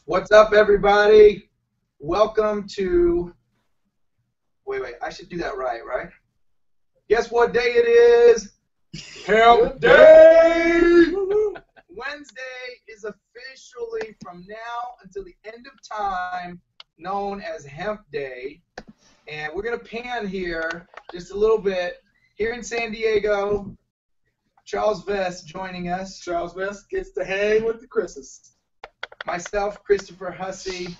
What's up, everybody? Welcome to, wait, I should do that right? Guess what day it is? Hemp Day! Wednesday is officially, from now until the end of time, known as Hemp Day. And we're going to pan here just a little bit. Here in San Diego, Charles Vest joining us. Charles Vest gets to hang with the Chris's. Myself, Christopher Hussey.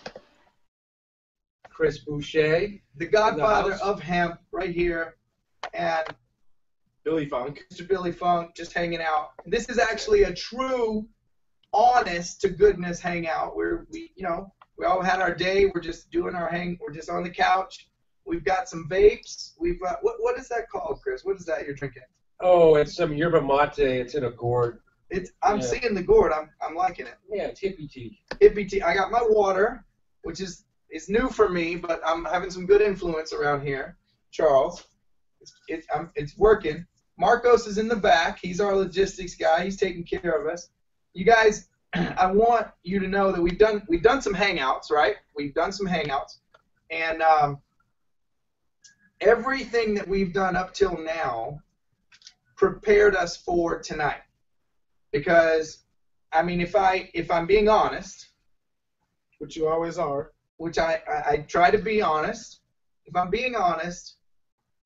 Chris Boucher, The godfather of hemp, right here. And Billy Funk. Mr. Billy Funk, just hanging out. This is actually a true, honest to goodness hangout where we all had our day. We're just doing our hang. We're just on the couch. We've got some vapes. We've what is that called, Chris? What is that you're drinking? Oh, it's some yerba mate. It's in a gourd. I'm seeing the gourd. I'm liking it. Yeah, it's hippie tea. Hippie tea. I got my water, which is new for me, but I'm having some good influence around here. Charles, it's working. Marcos is in the back. He's our logistics guy. He's taking care of us. You guys, I want you to know that we've done some hangouts, right? We've done some hangouts, and everything that we've done up till now prepared us for tonight. Because, I mean, if I'm being honest, Which you always are. which I try to be honest, if I'm being honest,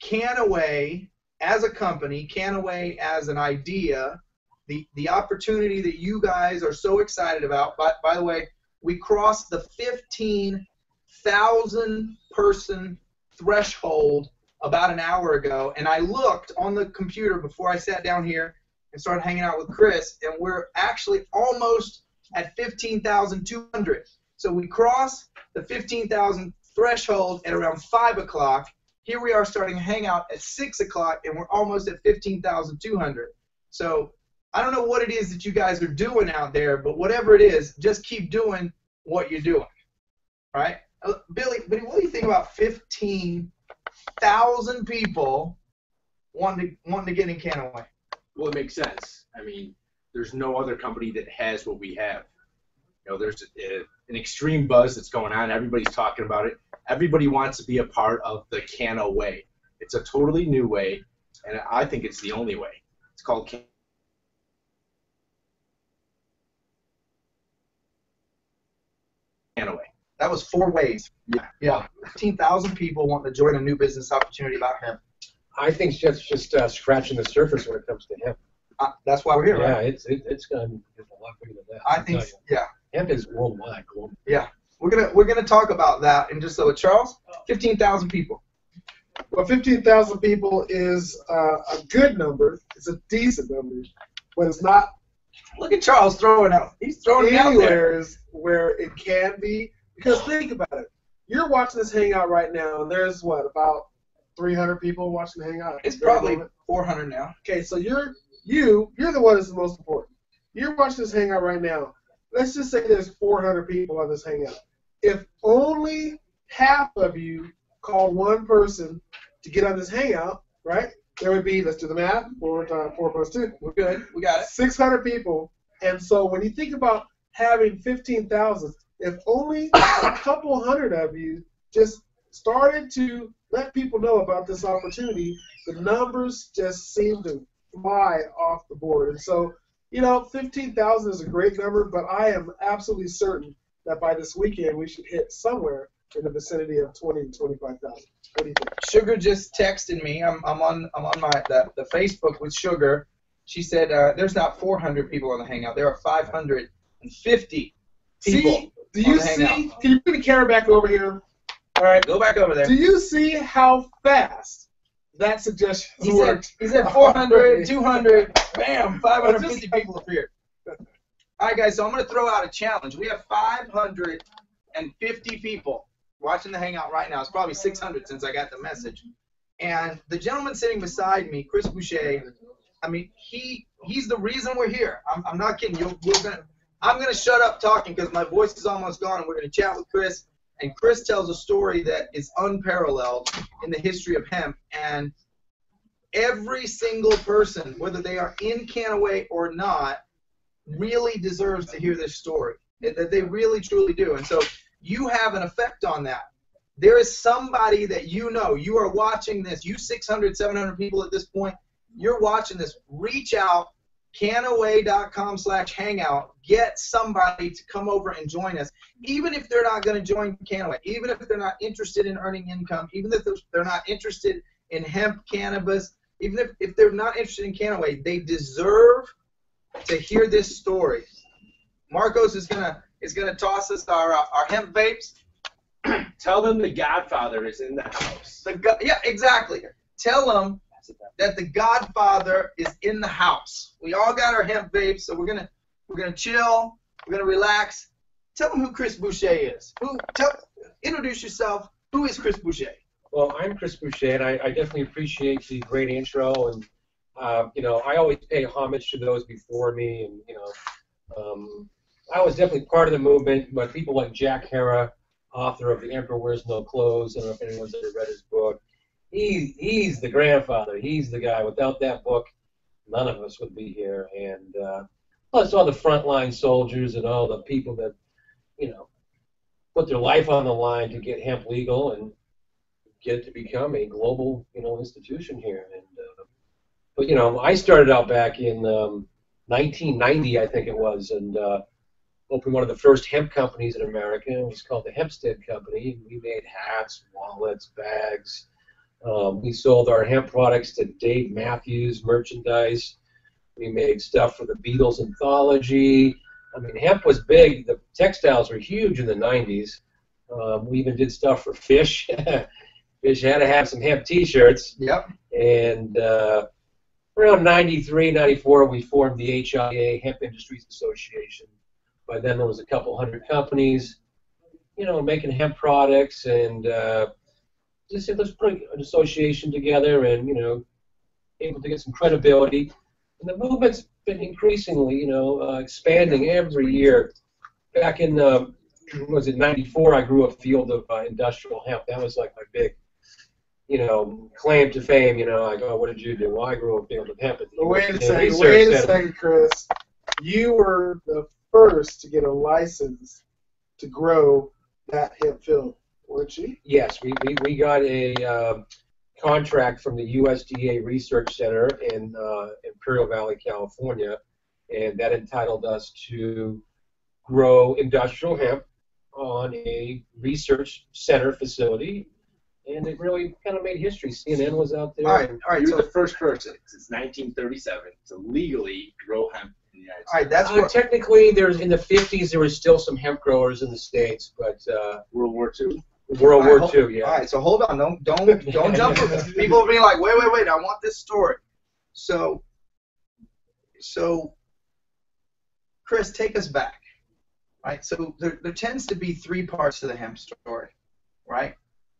Canaway as a company, Canaway as an idea, the opportunity that you guys are so excited about, by the way, we crossed the 15,000 person threshold about an hour ago, and I looked on the computer before I sat down here and started hanging out with Chris, and we're actually almost at 15,200. So we crossed the 15,000 threshold at around 5 o'clock. Here we are starting a hangout at 6 o'clock, and we're almost at 15,200. So I don't know what it is that you guys are doing out there, but whatever it is, just keep doing what you're doing, right? Billy, what do you think about 15,000 people wanting to get in Canaway? Well, it makes sense. I mean, there's no other company that has what we have. You know, there's an extreme buzz that's going on. Everybody's talking about it. Everybody wants to be a part of the Cano way. It's a totally new way, and I think it's the only way. It's called Cano way. That was 4 ways. Yeah. 15,000 people wanting to join a new business opportunity about hemp. I think that's just scratching the surface when it comes to hemp. That's why we're here, Yeah, right? it's going to be a lot bigger than that. I think, yeah. Hemp is worldwide. Global. Yeah. We're gonna talk about that in just so. Charles, 15,000 people. Well, 15,000 people is a good number. It's a decent number, but it's not Look at Charles throwing out. He's throwing it out there. anywhere where it can be. Because think about it. You're watching this hangout right now, and there's about 300 people watching the hangout. It's probably 400 now. Okay, so you're the one that's the most important. You're watching this hangout right now. Let's just say there's 400 people on this hangout. If only half of you call one person to get on this hangout, right? There would be, let's do the math, 4 plus 2. We're good. We got it. 600 people. And so when you think about having 15,000, if only a couple hundred of you just started to let people know about this opportunity, the numbers just seem to fly off the board. And so, 15,000 is a great number, but I am absolutely certain that by this weekend we should hit somewhere in the vicinity of 20,000 to 25,000. What do you think? Sugar just texted me. I'm on the Facebook with Sugar. She said there's not 400 people on the hangout. There are 550 people. See, do you on the see? hangout. Can you bring the camera back over here? All right. Go back over there. Do you see how fast that suggestion worked? He said 400, 200, bam, 550 people appeared. All right, guys, so I'm going to throw out a challenge. We have 550 people watching the hangout right now. It's probably 600 since I got the message. And the gentleman sitting beside me, Chris Boucher, I mean, he's the reason we're here. I'm not kidding. I'm going to shut up talking because my voice is almost gone, and we're going to chat with Chris. And Chris tells a story that is unparalleled in the history of hemp. And every single person, whether they are in Canaway or not, really deserves to hear this story. That they really, truly do. And so you have an effect on that. There is somebody that you know, you are watching this, you 600, 700 people at this point, you're watching this. Reach out, canaway.com/hangout. Get somebody to come over and join us. Even if they're not going to join Canaway, even if they're not interested in earning income, even if they're not interested in hemp cannabis, even if they're not interested in Canaway, they deserve to hear this story. Marcos is gonna toss us our hemp vapes. Tell them the Godfather is in the house. Yeah, exactly. Tell them that the Godfather is in the house. We all got our hemp vapes, so we're gonna chill. We're gonna relax. Tell them who Chris Boucher is. Introduce yourself. Who is Chris Boucher? Well, I'm Chris Boucher, and I definitely appreciate the great intro. And I always pay homage to those before me, and I was definitely part of the movement. But people like Jack Hara, author of The Emperor Wears No Clothes. I don't know if anyone's ever read his book. He's the grandfather. He's the guy. Without that book, none of us would be here. And plus all the frontline soldiers and all the people that, put their life on the line to get hemp legal and get it to become a global, institution here. And but I started out back in 1990, I think it was, and opened one of the first hemp companies in America. It was called the Hempstead Company. We made hats, wallets, bags. We sold our hemp products to Dave Matthews Merchandise. We made stuff for the Beatles anthology. I mean, hemp was big. The textiles were huge in the 90s. We even did stuff for Fish. Fish had to have some hemp T-shirts. Yep. And around 93, 94, we formed the HIA, Hemp Industries Association. By then, there was a couple hundred companies, making hemp products, and just said, let's put an association together and, able to get some credibility. And the movement's been increasingly, expanding every year. Back in, was it 94, I grew a field of industrial hemp. That was like my big, claim to fame. I go, what did you do? Well, I grew a field of hemp. Wait a second, Chris. You were the first to get a license to grow that hemp field, weren't you? Yes, we got a contract from the USDA Research Center in Imperial Valley, California, and that entitled us to grow industrial hemp on a research center facility, and it really kind of made history. CNN was out there. All right. You were the first person since 1937 to legally grow hemp in the United States. All right, that's what technically, in the 50s, there was still some hemp growers in the States, but World War II. World War II, yeah. All right, so hold on. Don't jump. People will be like, wait. I want this story. So, Chris, take us back. Right. So there tends to be three parts to the hemp story, right?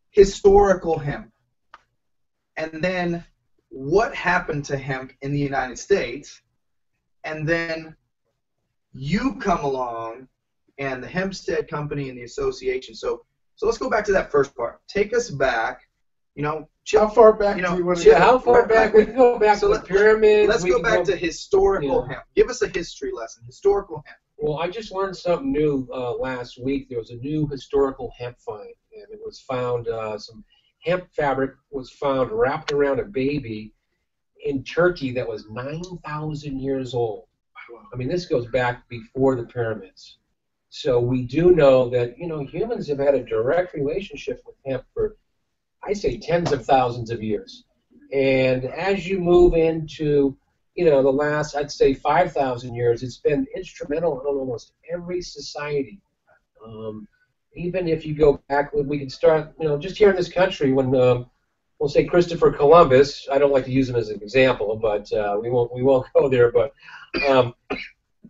Historical hemp, and then what happened to hemp in the United States, and then you come along, and the Hempstead Company and the association. So let's go back to that first part. Take us back. How far back do you want to go? How far back? We can go back to the pyramids. Let's go back to historical hemp. Give us a history lesson. Historical hemp. Well, I just learned something new last week. There was a new historical hemp find, and it was found, some hemp fabric was found wrapped around a baby in Turkey that was 9,000 years old. I mean, this goes back before the pyramids. So we do know that, humans have had a direct relationship with hemp for, I say, tens of thousands of years. And as you move into, the last, I'd say, 5,000 years, it's been instrumental in almost every society. Even if you go back, we can start, just here in this country when, we'll say Christopher Columbus. I don't like to use him as an example, but we won't go there. But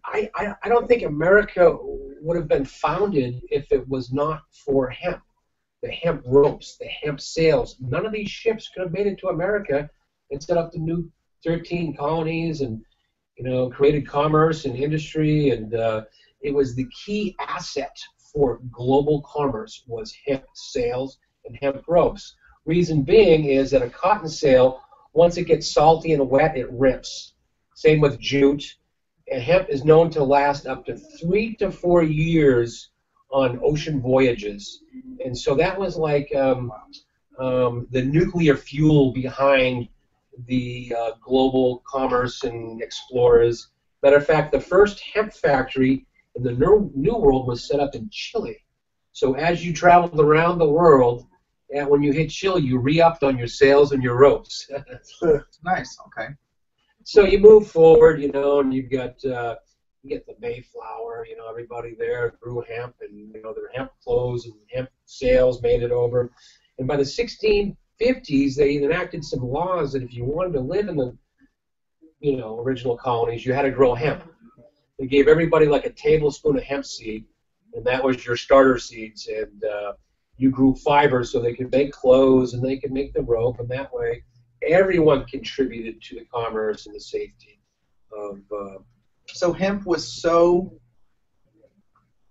I don't think America would have been founded if it was not for hemp. The hemp ropes, the hemp sails. None of these ships could have made it to America and set up the new 13 colonies and, created commerce and industry. And it was the key asset for global commerce was hemp sails and hemp ropes. Reason being is that a cotton sail, once it gets salty and wet, it rips. Same with jute. And hemp is known to last up to 3 to 4 years on ocean voyages. And so that was like the nuclear fuel behind the global commerce and explorers. Matter of fact, the first hemp factory in the New World was set up in Chile. So as you traveled around the world, and when you hit Chile, you re-upped on your sails and your ropes. Nice. Okay. So you move forward, you know, and you've got you get the Mayflower, you know, everybody there grew hemp, and you know their hemp clothes and hemp sails made it over. And by the 1650s, they enacted some laws that if you wanted to live in the, you know, original colonies, you had to grow hemp. They gave everybody like a tablespoon of hemp seed, and that was your starter seeds. And you grew fiber so they could make clothes and they could make the rope, and that way everyone contributed to the commerce and the safety of. So hemp was so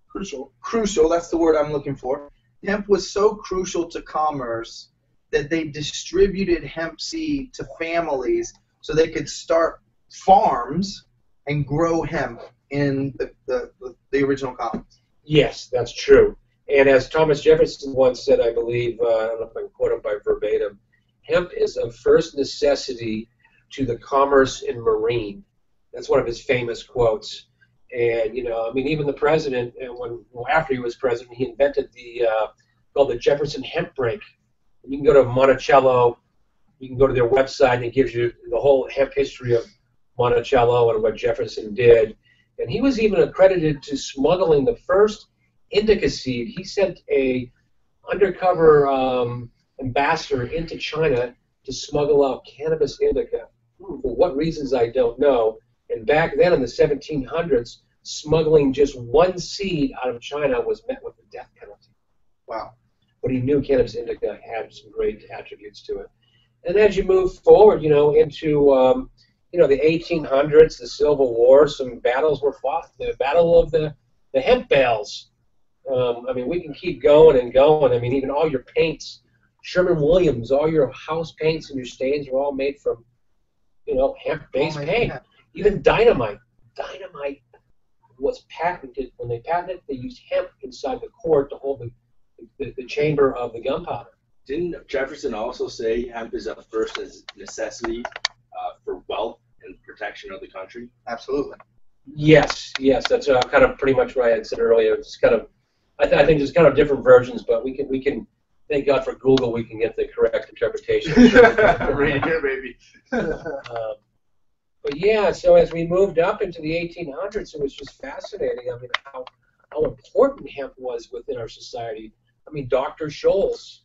crucial. That's the word I'm looking for. Hemp was so crucial to commerce that they distributed hemp seed to families so they could start farms and grow hemp in the original colonies. Yes, that's true. And as Thomas Jefferson once said, I believe, I don't know if I can quote him by verbatim, hemp is of first necessity to the commerce in marine. That's one of his famous quotes. And, you know, I mean, even the president, after he was president, he invented called the Jefferson hemp break. You can go to Monticello, you can go to their website, and it gives you the whole hemp history of Monticello and what Jefferson did. And he was even accredited to smuggling the first indica seed. He sent a undercover ambassador into China to smuggle out cannabis indica. For what reasons, I don't know. And back then in the 1700s, smuggling just one seed out of China was met with the death penalty. Wow. But he knew cannabis indica had some great attributes to it. And as you move forward, you know, into the 1800s, the Civil War, some battles were fought. The Battle of the hemp bales. I mean, we can keep going and going. I mean, even all your paints, Sherman-Williams, all your house paints and your stains were all made from, you know, hemp-based paint. Hemp. Even dynamite. Dynamite was patented. When they patented it, they used hemp inside the core to hold the chamber of the gunpowder. Didn't Jefferson also say hemp is a first necessity for wealth and protection of the country? Absolutely. Yes, that's kind of pretty much what I had said earlier. It's kind of, I think there's kind of different versions, but we can thank God for Google, we can get the correct interpretation. Right here, baby. But yeah, so as we moved up into the 1800s, it was just fascinating. I mean, how important hemp was within our society. I mean, Dr. Scholl's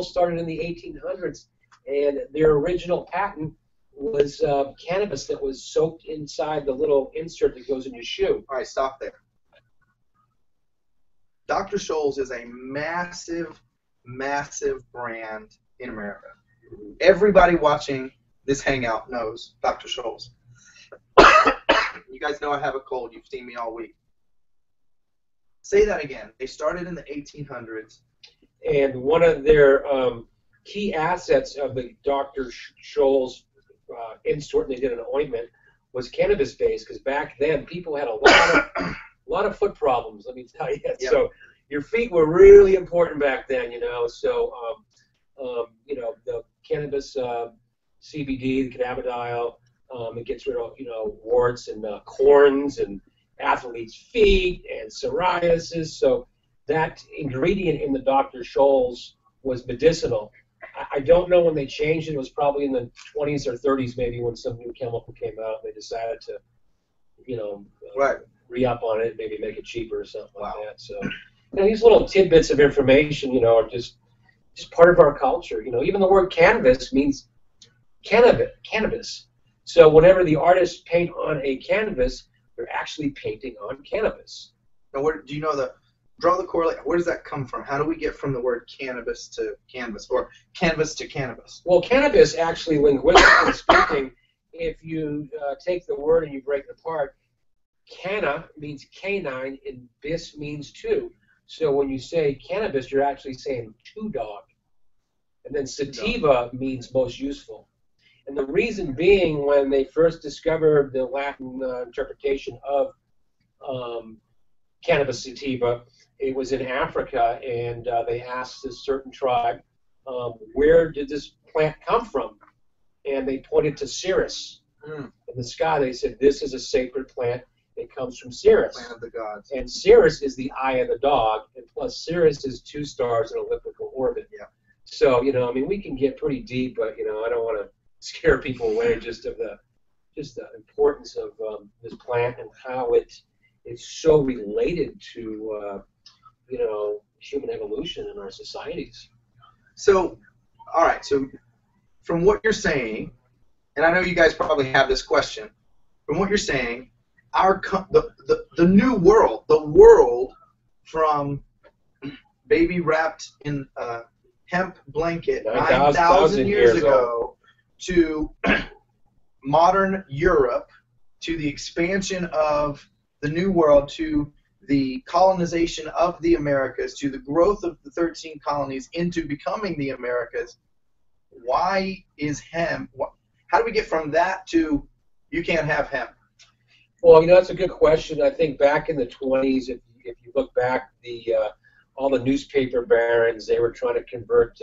started in the 1800s, and their original patent was cannabis that was soaked inside the little insert that goes in your shoe. All right, stop there. Dr. Scholl's is a massive, massive brand in America. Everybody watching this Hangout knows Dr. Scholl's. You guys know I have a cold. You've seen me all week. Say that again. They started in the 1800s. And one of their key assets of the Dr. Scholl's insert, they did an ointment, was cannabis-based, because back then people had a lot of foot problems, let me tell you. Yep. So your feet were really important back then, you know. So, you know, the cannabis CBD, the cannabidiol, it gets rid of, you know, warts and corns and athlete's feet and psoriasis. So that ingredient in the Dr. Scholl's was medicinal. I don't know when they changed it. It was probably in the 20s or 30s maybe when some new chemical came out. They decided to, you know, re-up on it, maybe make it cheaper or something like that. So, you know, these little tidbits of information, you know, are just part of our culture. You know, even the word cannabis means cannabis. So whenever the artists paint on a canvas, they're actually painting on cannabis. Now, do you know draw the correlation? Where does that come from? How do we get from the word cannabis to canvas, or canvas to cannabis? Well, cannabis actually, linguistically speaking, if you take the word and you break it apart, canna means canine and bis means two. So when you say cannabis, you're actually saying two dog. And then sativa means most useful. And the reason being, when they first discovered the Latin interpretation of cannabis sativa, it was in Africa, and they asked a certain tribe, where did this plant come from? And they pointed to Ceres in the sky. They said, this is a sacred plant. It comes from Ceres. Plant of the gods. And Ceres is the eye of the dog, and plus Ceres is 2 stars in elliptical orbit. Yeah. So, you know, I mean, we can get pretty deep, but, you know, I don't want to scare people away just the importance of this plant and how it's so related to, you know, human evolution in our societies. So, all right. So, from what you're saying, and I know you guys probably have this question. From what you're saying, the new world, the world from baby wrapped in a hemp blanket 9,000 years ago to modern Europe, to the expansion of the New World, to the colonization of the Americas, to the growth of the 13 colonies into becoming the Americas. Why is hemp? How do we get from that to you can't have hemp? Well, you know, that's a good question. I think back in the 20s, if you look back, all the newspaper barons, they were trying to convert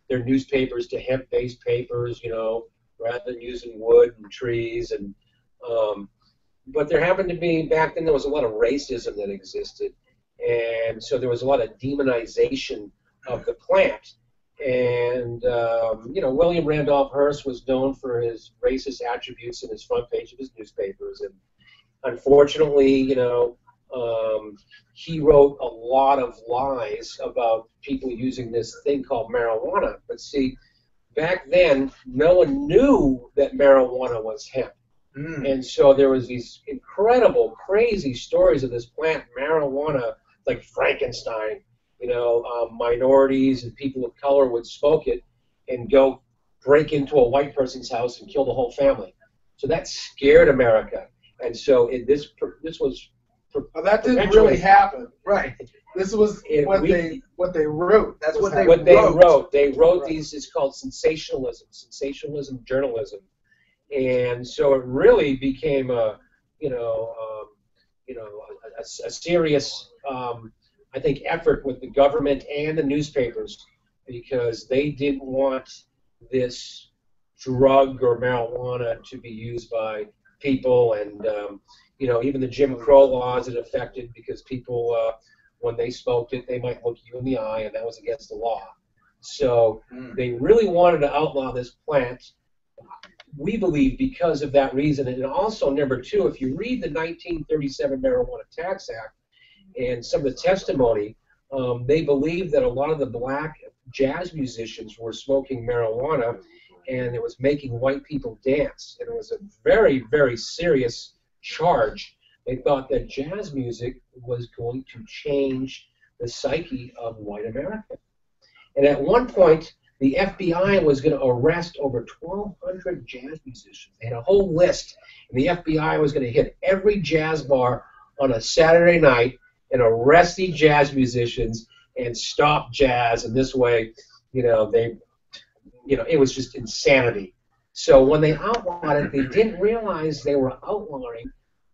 their newspapers to hemp-based papers, you know, rather than using wood and trees. And but there happened to be, back then there was a lot of racism that existed. And so there was a lot of demonization of the plant. And, you know, William Randolph Hearst was known for his racist attributes in his front page of his newspapers. And unfortunately, you know, he wrote a lot of lies about people using this thing called marijuana. But see, back then, no one knew that marijuana was hemp. And so there was these incredible, crazy stories of this plant, marijuana, like Frankenstein. You know, minorities and people of color would smoke it and go break into a white person's house and kill the whole family. So that scared America. And so this was... that didn't really happen. Right. This was what they wrote. That's what they wrote. They wrote these. It's called sensationalism journalism, and so it really became a serious I think effort with the government and the newspapers, because they didn't want this drug or marijuana to be used by people, and you know, even the Jim Crow laws it affected, because people, when they smoked it, they might look you in the eye, and that was against the law. So they really wanted to outlaw this plant, we believe, because of that reason. And also, number two, if you read the 1937 Marijuana Tax Act and some of the testimony, they believed that a lot of the black jazz musicians were smoking marijuana, and it was making white people dance. And it was a very, very serious charge. They thought that jazz music was going to change the psyche of white America. And at one point, the FBI was going to arrest over 1,200 jazz musicians. They had a whole list, and the FBI was going to hit every jazz bar on a Saturday night and arrest these jazz musicians and stop jazz. And this way, you know, it was just insanity. So when they outlawed it, they didn't realize they were outlawing,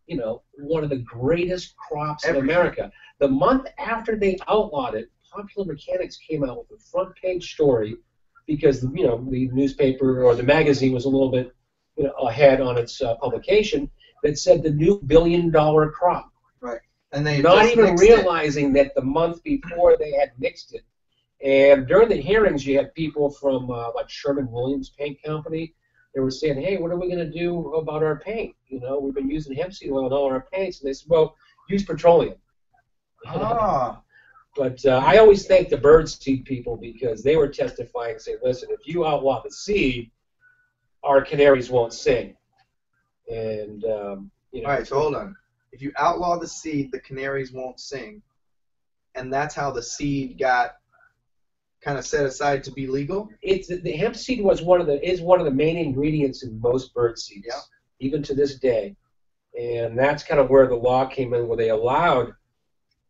you know, one of the greatest crops in America. The month after they outlawed it, Popular Mechanics came out with a front page story, because, you know, the newspaper or the magazine was a little bit, you know, ahead on its publication, that said the new billion-dollar crop. Right. And they not even realizing that the month before they had mixed it. And during the hearings, you had people from like Sherwin-Williams Paint Company. They were saying, hey, what are we going to do about our paint? You know, we've been using hemp seed oil in all our paints. And they said, well, use petroleum. Ah. But I always thank the bird seed people, because they were testifying and saying, listen, if you outlaw the seed, our canaries won't sing. And, you know. All right, so hold on. If you outlaw the seed, the canaries won't sing. And that's how the seed got kind of set aside to be legal? The hemp seed is one of the main ingredients in most bird seeds, even to this day. And that's kind of where the law came in, where they allowed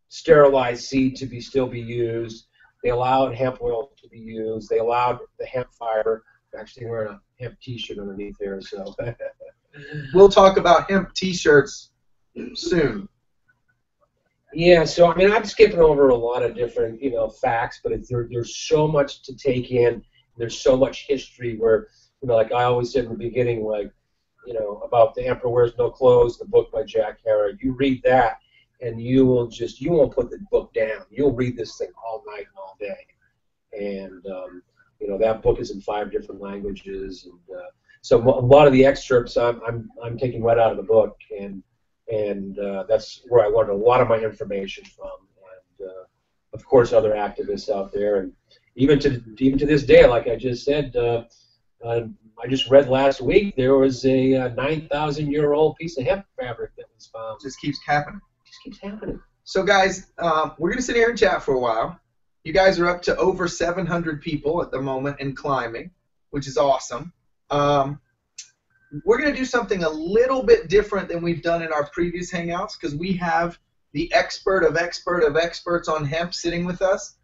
sterilized seed to still be used. They allowed hemp oil to be used. They allowed the hemp fiber, Actually, wearing a hemp T-shirt underneath there, so. We'll talk about hemp T-shirts soon. Yeah, so I mean, I'm skipping over a lot of different, facts, but there's so much to take in. There's so much history where, like I always said in the beginning, like, about The Emperor Wears No Clothes, the book by Jack Herrick. You read that, and you won't put the book down. You'll read this thing all night and all day. And that book is in 5 different languages, and so a lot of the excerpts I'm taking right out of the book, and that's where I learned a lot of my information from, and of course other activists out there, and even to this day, like I just said, I just read last week there was a 9,000-year-old piece of hemp fabric that was found. Just keeps happening. Just keeps happening. So guys, we're gonna sit here and chat for a while. You guys are up to over 700 people at the moment and climbing, which is awesome. We're going to do something a little bit different than we've done in our previous Hangouts because we have the expert of experts on hemp sitting with us.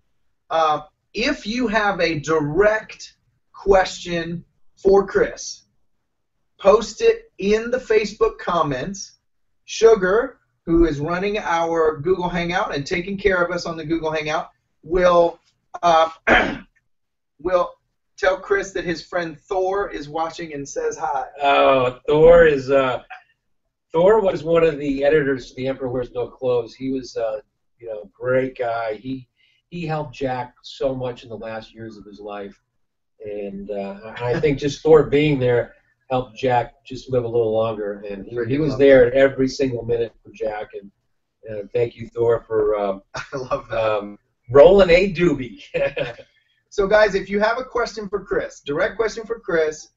If you have a direct question for Chris, post it in the Facebook comments. Sugar, who is running our Google Hangout and taking care of us on the Google Hangout, will tell Chris that his friend Thor is watching and says hi. Oh, Thor was one of the editors of The Emperor Wears No Clothes. He was great guy. He helped Jack so much in the last years of his life, and I think just Thor being there helped Jack just live a little longer. And he was there every single minute for Jack. And thank you, Thor, for I love that. Rolling a doobie. So, guys, if you have a question for Chris, direct question for Chris,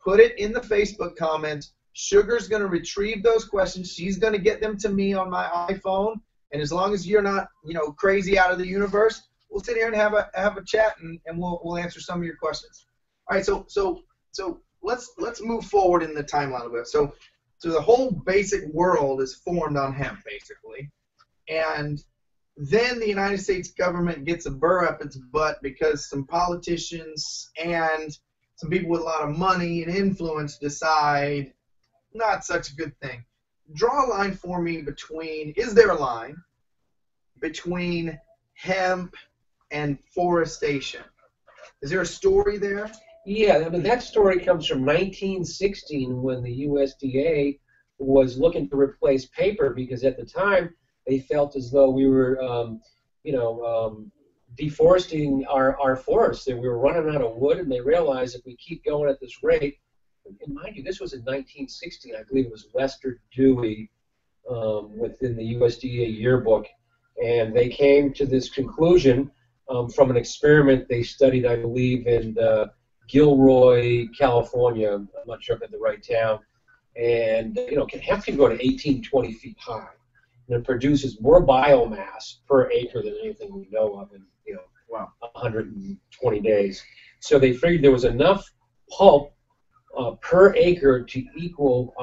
put it in the Facebook comments. Sugar's going to retrieve those questions. She's going to get them to me on my iPhone. And as long as you're not, crazy out of the universe, we'll sit here and have a chat, and we'll answer some of your questions. All right, so let's move forward in the timeline a bit. So the whole basic world is formed on hemp, basically, and then the United States government gets a burr up its butt because some politicians and some people with a lot of money and influence decide not such a good thing. Draw a line for me is there a line between hemp and forestation? Is there a story there? Yeah, I mean, that story comes from 1916 when the USDA was looking to replace paper because at the time they felt as though we were, deforesting our forests, and we were running out of wood, and they realized if we keep going at this rate, and mind you, this was in 1916, I believe it was Lester Dewey within the USDA yearbook, and they came to this conclusion from an experiment they studied, I believe, in Gilroy, California. I'm not sure if I'm in the right town, and hemp can go to 18, 20 feet high. And it produces more biomass per acre than anything we know of in 120 days. So they figured there was enough pulp per acre to equal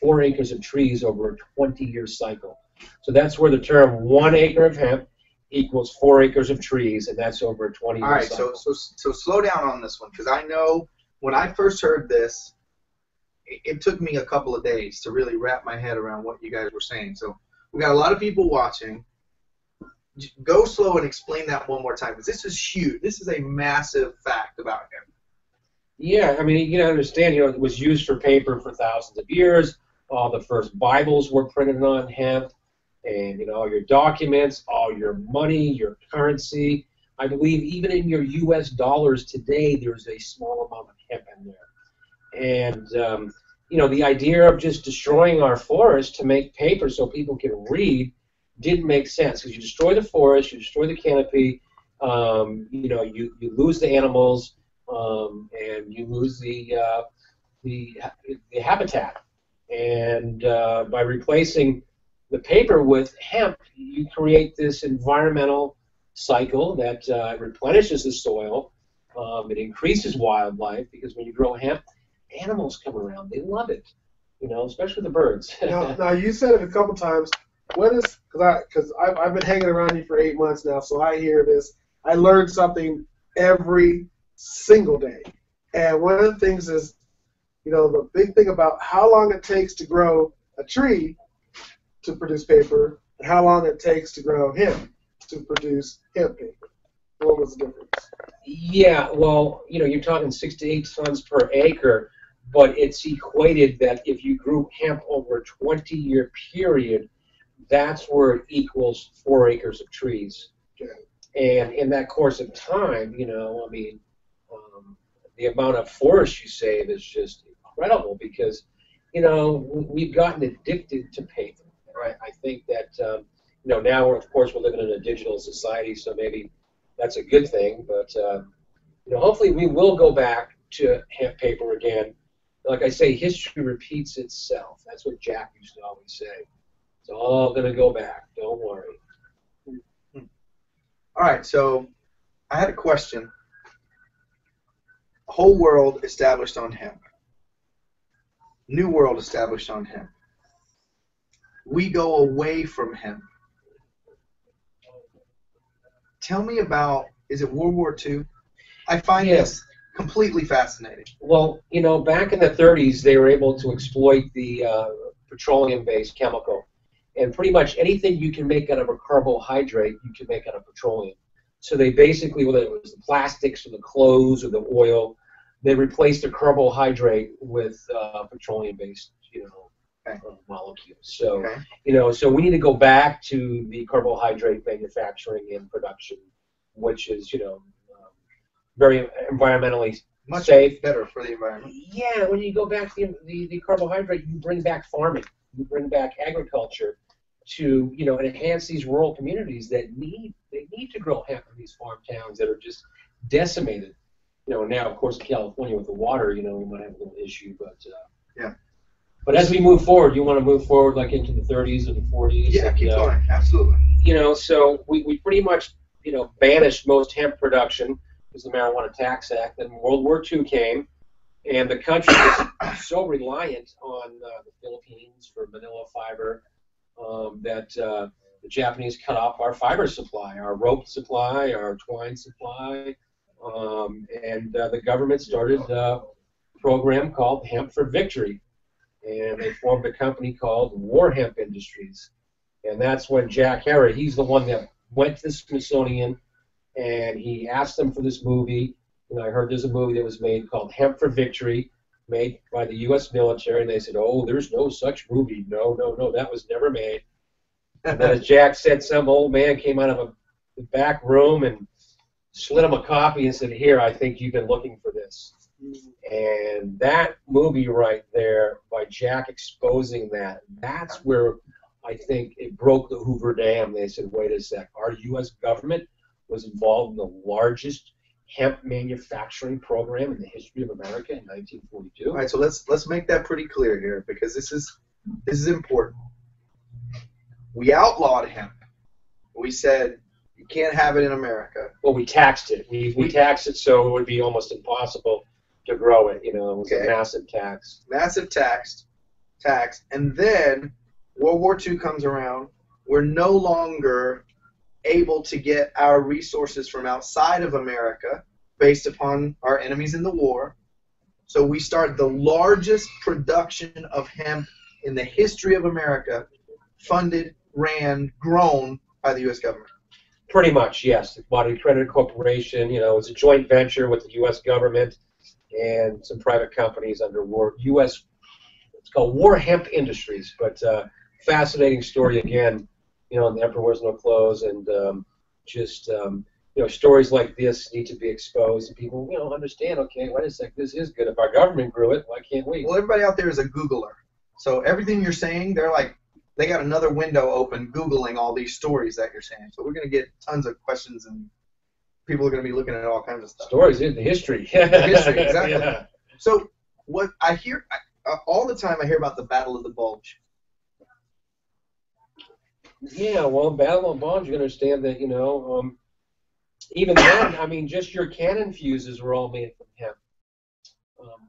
4 acres of trees over a 20-year cycle. So that's where the term 1 acre of hemp equals 4 acres of trees, and that's over a 20-year cycle. All right, so slow down on this one, because I know when I first heard this, it took me a couple of days to really wrap my head around what you guys were saying. So we got a lot of people watching. Go slow and explain that one more time, because this is huge. This is a massive fact about him. Yeah, I mean, you gotta understand, it was used for paper for thousands of years. All the first Bibles were printed on hemp, and all your documents, all your money, your currency. I believe even in your U.S. dollars today, there's a small amount of hemp in there. And the idea of just destroying our forest to make paper so people can read didn't make sense, because you destroy the forest, you destroy the canopy, you lose the animals, and you lose the habitat. And by replacing the paper with hemp, you create this environmental cycle that replenishes the soil. It increases wildlife, because when you grow hemp, animals come around. They love it, especially the birds. Now you said it a couple times. What is, because I've been hanging around you for 8 months now, so I hear this. I learned something every single day. And one of the things is, the big thing about how long it takes to grow a tree to produce paper and how long it takes to grow hemp to produce hemp paper. What was the difference? Yeah, well, you're talking 6 to 8 tons per acre, but it's equated that if you grew hemp over a 20-year period, that's where it equals 4 acres of trees. Okay. And in that course of time, the amount of forest you save is just incredible because, we've gotten addicted to paper. I think that, now we're living in a digital society, so maybe that's a good thing. But, hopefully we will go back to hemp paper again. Like I say, history repeats itself. That's what Jack used to always say. It's all going to go back. Don't worry. All right, so I had a question. Whole world established on hemp. New world established on hemp. We go away from hemp. Tell me about, is it World War II? I find this completely fascinating. Well, back in the 30s, they were able to exploit the petroleum-based chemical. And pretty much anything you can make out of a carbohydrate, you can make out of petroleum. So they basically, whether it was the plastics or the clothes or the oil, they replaced the carbohydrate with petroleum-based, molecules. So, so we need to go back to the carbohydrate manufacturing and production, which is, very environmentally much safe. Better for the environment. Yeah, when you go back to the carbohydrate, you bring back farming, you bring back agriculture to enhance these rural communities that need to grow hemp in these farm towns that are just decimated. Now of course in California with the water, we might have a little issue, but yeah. But as we move forward, you want to move forward like into the 30s or the 40s. Yeah, and, keep going. Absolutely. So we pretty much banished most hemp production because the Marijuana Tax Act. Then World War II came, and the country was so reliant on the Philippines for manila fiber that the Japanese cut off our fiber supply, our rope supply, our twine supply, and the government started a program called Hemp for Victory, and they formed a company called War Hemp Industries, and that's when Jack Herrera, he's the one that went to the Smithsonian, and he asked them for this movie. I heard there's a movie that was made called Hemp for Victory, made by the U.S. military, and they said, oh, there's no such movie. No, that was never made. And then as Jack said, some old man came out of the back room and slid him a copy and said, here, I think you've been looking for this. And that movie right there, by Jack exposing that, that's where I think it broke the Hoover Dam. They said, wait a sec, our U.S. government was involved in the largest hemp manufacturing program in the history of America in 1942. All right, so let's make that pretty clear here because this is important. We outlawed hemp. We said you can't have it in America. Well, we taxed it. We taxed it so it would be almost impossible to grow it. It was a massive tax. Massive tax, and then World War II comes around. We're no longer able to get our resources from outside of America based upon our enemies in the war. So we start the largest production of hemp in the history of America, funded, ran, grown by the U.S. government. Pretty much, yes. The Commodity Credit Corporation, it's a joint venture with the U.S. government and some private companies under U.S. It's called War Hemp Industries, but fascinating story again. And the Emperor Wears No Clothes, and stories like this need to be exposed, and people, understand. Okay, wait a sec, this is good. If our government grew it, why can't we? Well, everybody out there is a Googler, so everything you're saying, they got another window open, Googling all these stories that you're saying. So we're gonna get tons of questions, and people are gonna be looking at all kinds of stuff. Stories in the history. The history, exactly. Yeah. So what I hear all the time, I hear about the Battle of the Bulge. Yeah, well, Battle of the Bulge, you understand that, even then, just your cannon fuses were all made from hemp.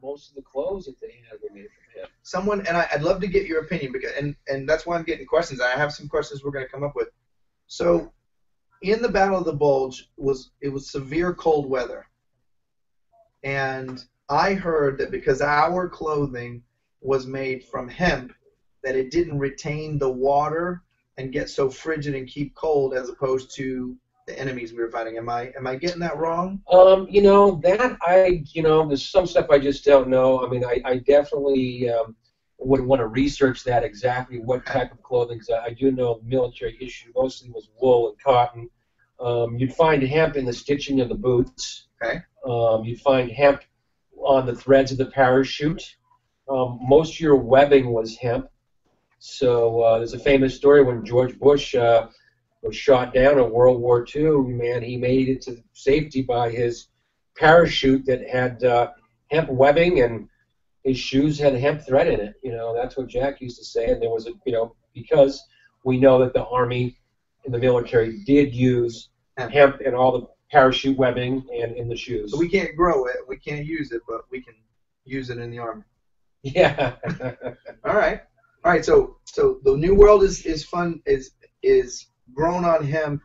Most of the clothes that they had were made from hemp. I'd love to get your opinion, because and that's why I'm getting questions. I have some questions we're going to come up with. So, in the Battle of the Bulge, it was severe cold weather, and I heard that because our clothing was made from hemp, that it didn't retain the water and get so frigid and keep cold as opposed to the enemies we were fighting. Am I getting that wrong? There's some stuff I just don't know. I mean, I definitely would want to research that exactly what type of clothing. 'Cause I do know the military issue mostly was wool and cotton. You'd find hemp in the stitching of the boots. Okay. You'd find hemp on the threads of the parachute. Most of your webbing was hemp. So there's a famous story when George Bush was shot down in World War II. Man, he made it to safety by his parachute that had hemp webbing, and his shoes had hemp thread in it. That's what Jack used to say. And there was because we know that the Army and the military did use hemp in all the parachute webbing and in the shoes. So we can't grow it, we can't use it, but we can use it in the Army. Yeah. All right. So the new world is fun is grown on hemp.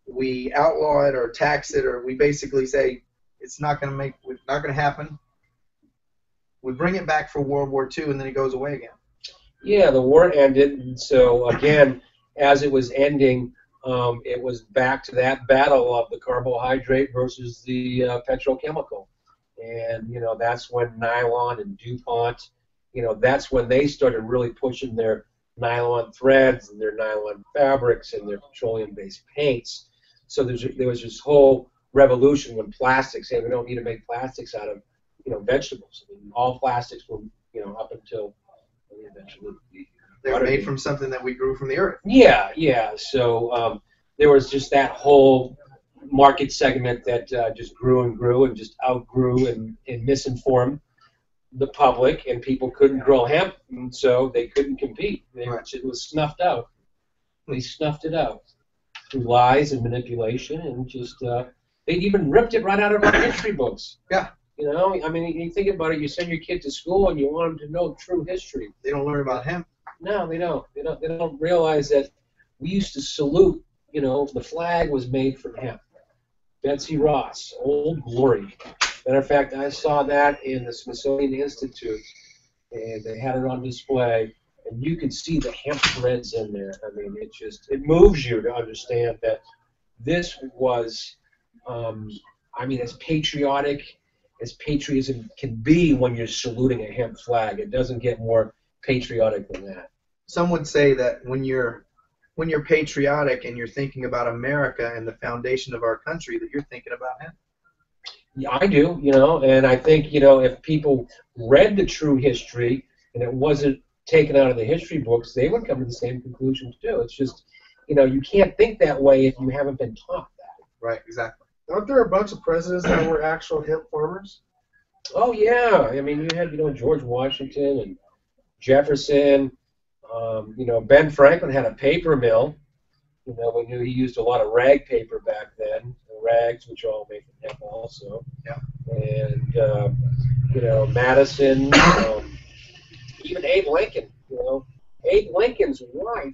We outlaw it or tax it, or we basically say it's not going to happen. We bring it back for World War II, and then it goes away again. Yeah, the war ended, and so again, as it was ending, it was back to that battle of the carbohydrate versus the petrochemical, and that's when nylon and DuPont, that's when they started really pushing their nylon threads and their nylon fabrics and their petroleum-based paints. So there was this whole revolution when plastics, we don't need to make plastics out of vegetables. I mean, all plastics were up until eventually they were made from something that we grew from the earth. Yeah. So there was just that whole market segment that just grew and grew and just outgrew and misinformed the public, and people couldn't grow hemp, and so they couldn't compete. It was snuffed out. They snuffed it out through lies and manipulation, and just they even ripped it right out of our history books. Yeah. I mean, you think about it. You send your kid to school, and you want them to know true history. They don't learn about hemp. No, they don't. They don't realize that we used to salute. The flag was made from hemp. Betsy Ross, Old Glory. Matter of fact, I saw that in the Smithsonian Institute, and they had it on display, and you could see the hemp threads in there. I mean, it moves you to understand that this was, as patriotic as patriotism can be when you're saluting a hemp flag. It doesn't get more patriotic than that. Some would say that when you're patriotic and you're thinking about America and the foundation of our country, that you're thinking about hemp. Yeah, I do, and I think, if people read the true history and it wasn't taken out of the history books, they would come to the same conclusion too. It's just, you can't think that way if you haven't been taught that. Right, exactly. Aren't there a bunch of presidents that were actual hemp farmers? Oh, yeah. I mean, you had, George Washington and Jefferson. Ben Franklin had a paper mill. We knew he used a lot of rag paper back then. Rags, which are all made from hemp also. Yeah. And, Madison, even Abe Lincoln, Abe Lincoln's wife,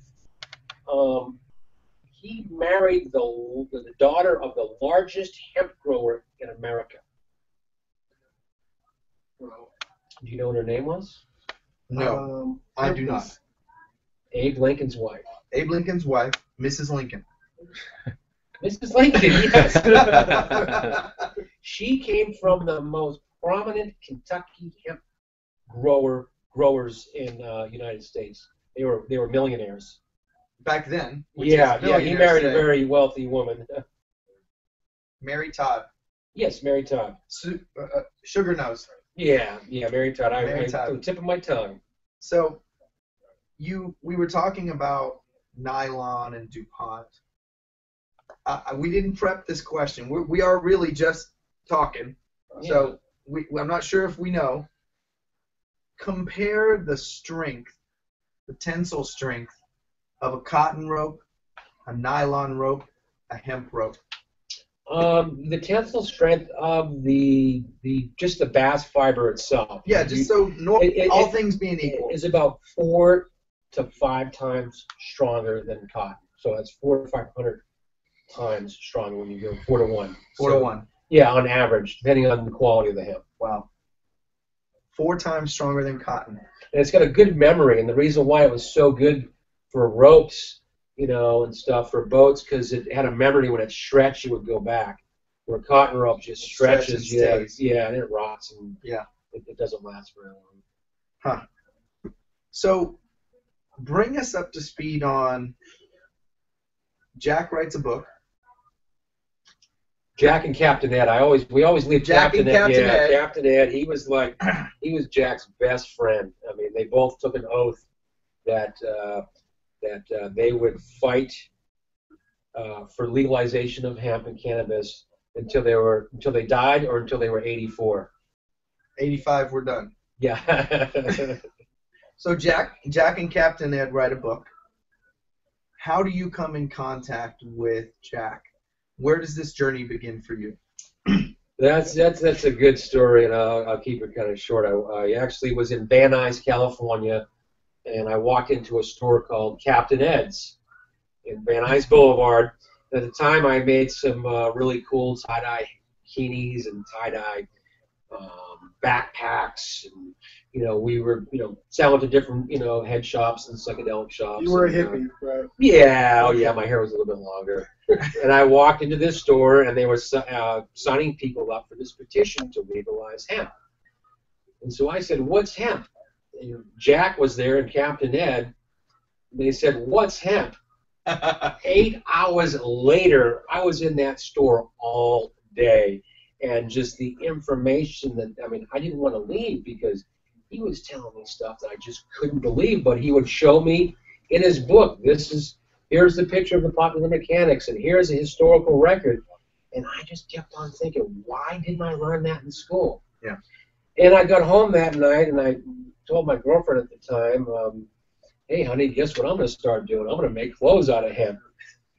he married the daughter of the largest hemp grower in America. Do you know what her name was? No, I do not. Abe Lincoln's wife. Abe Lincoln's wife, Mrs. Lincoln. Mrs. Lincoln, yes. She came from the most prominent Kentucky hemp growers in the United States. They were millionaires. Back then. Yeah, he married a very wealthy woman. Mary Todd. Yes, Mary Todd. Sugar Nose. Yeah, Mary Todd. Mary Todd. To the tip of my tongue. So, we were talking about nylon and DuPont. We didn't prep this question. We are really just talking. Yeah. So I'm not sure if we know. Compare the strength, the tensile strength of a cotton rope, a nylon rope, a hemp rope. The tensile strength of just the bast fiber itself. Yeah, all things being equal, is about 4 to 5 times stronger than cotton. So that's 400 to 500 times stronger when you go 4 to 1. 4 to 1. Yeah, on average, depending on the quality of the hemp. Wow. 4 times stronger than cotton. And it's got a good memory, and the reason why it was so good for ropes, you know, and stuff for boats, because it had a memory. When it stretched, it would go back. Where cotton rope just stretches, yeah, and it rots, and it doesn't last very long. Huh. So, bring us up to speed on. Jack writes a book. Jack and Captain Ed. We always leave Jack Captain and Ed. Captain Ed. Captain Ed. He was Jack's best friend. I mean, they both took an oath that they would fight for legalization of hemp and cannabis until they died or until they were 84. 85, we're done. Yeah. So Jack and Captain Ed write a book. How do you come in contact with Jack? Where does this journey begin for you? That's a good story, and I'll keep it kind of short. I actually was in Van Nuys, California, and I walked into a store called Captain Ed's in Van Nuys Boulevard. At the time, I made some really cool tie-dye bikinis and tie-dye backpacks, and we were selling to different head shops and psychedelic shops. You were a hippie, right? Yeah, oh yeah, my hair was a little bit longer. And I walked into this store, and they were signing people up for this petition to legalize hemp. And so I said, "What's hemp?" And Jack was there and Captain Ed. And they said, "What's hemp?" 8 hours later, I was in that store all day, and just the information that I didn't want to leave because he was telling me stuff that I just couldn't believe. But he would show me in his book, here's the picture of the popular mechanics, and here's a historical record. And I just kept on thinking, why didn't I learn that in school? Yeah. And I got home that night, and I told my girlfriend at the time, "Hey, honey, guess what I'm going to start doing? I'm going to make clothes out of hemp."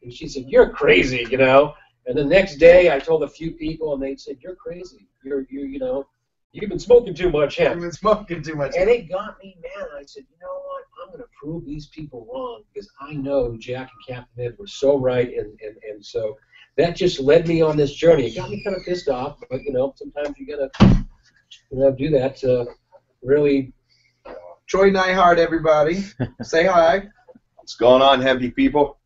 And she said, "You're crazy, And the next day, I told a few people, and they said, "You're crazy. You've been smoking too much hemp." You've been smoking too much. And it got me mad. I said, "You know what? I'm going to prove these people wrong because I know Jack and Captain Ed were so right." And so that just led me on this journey. It got me kind of pissed off, but sometimes you got to do that to really. Troy Neihart, everybody, say hi. What's going on, hempy people?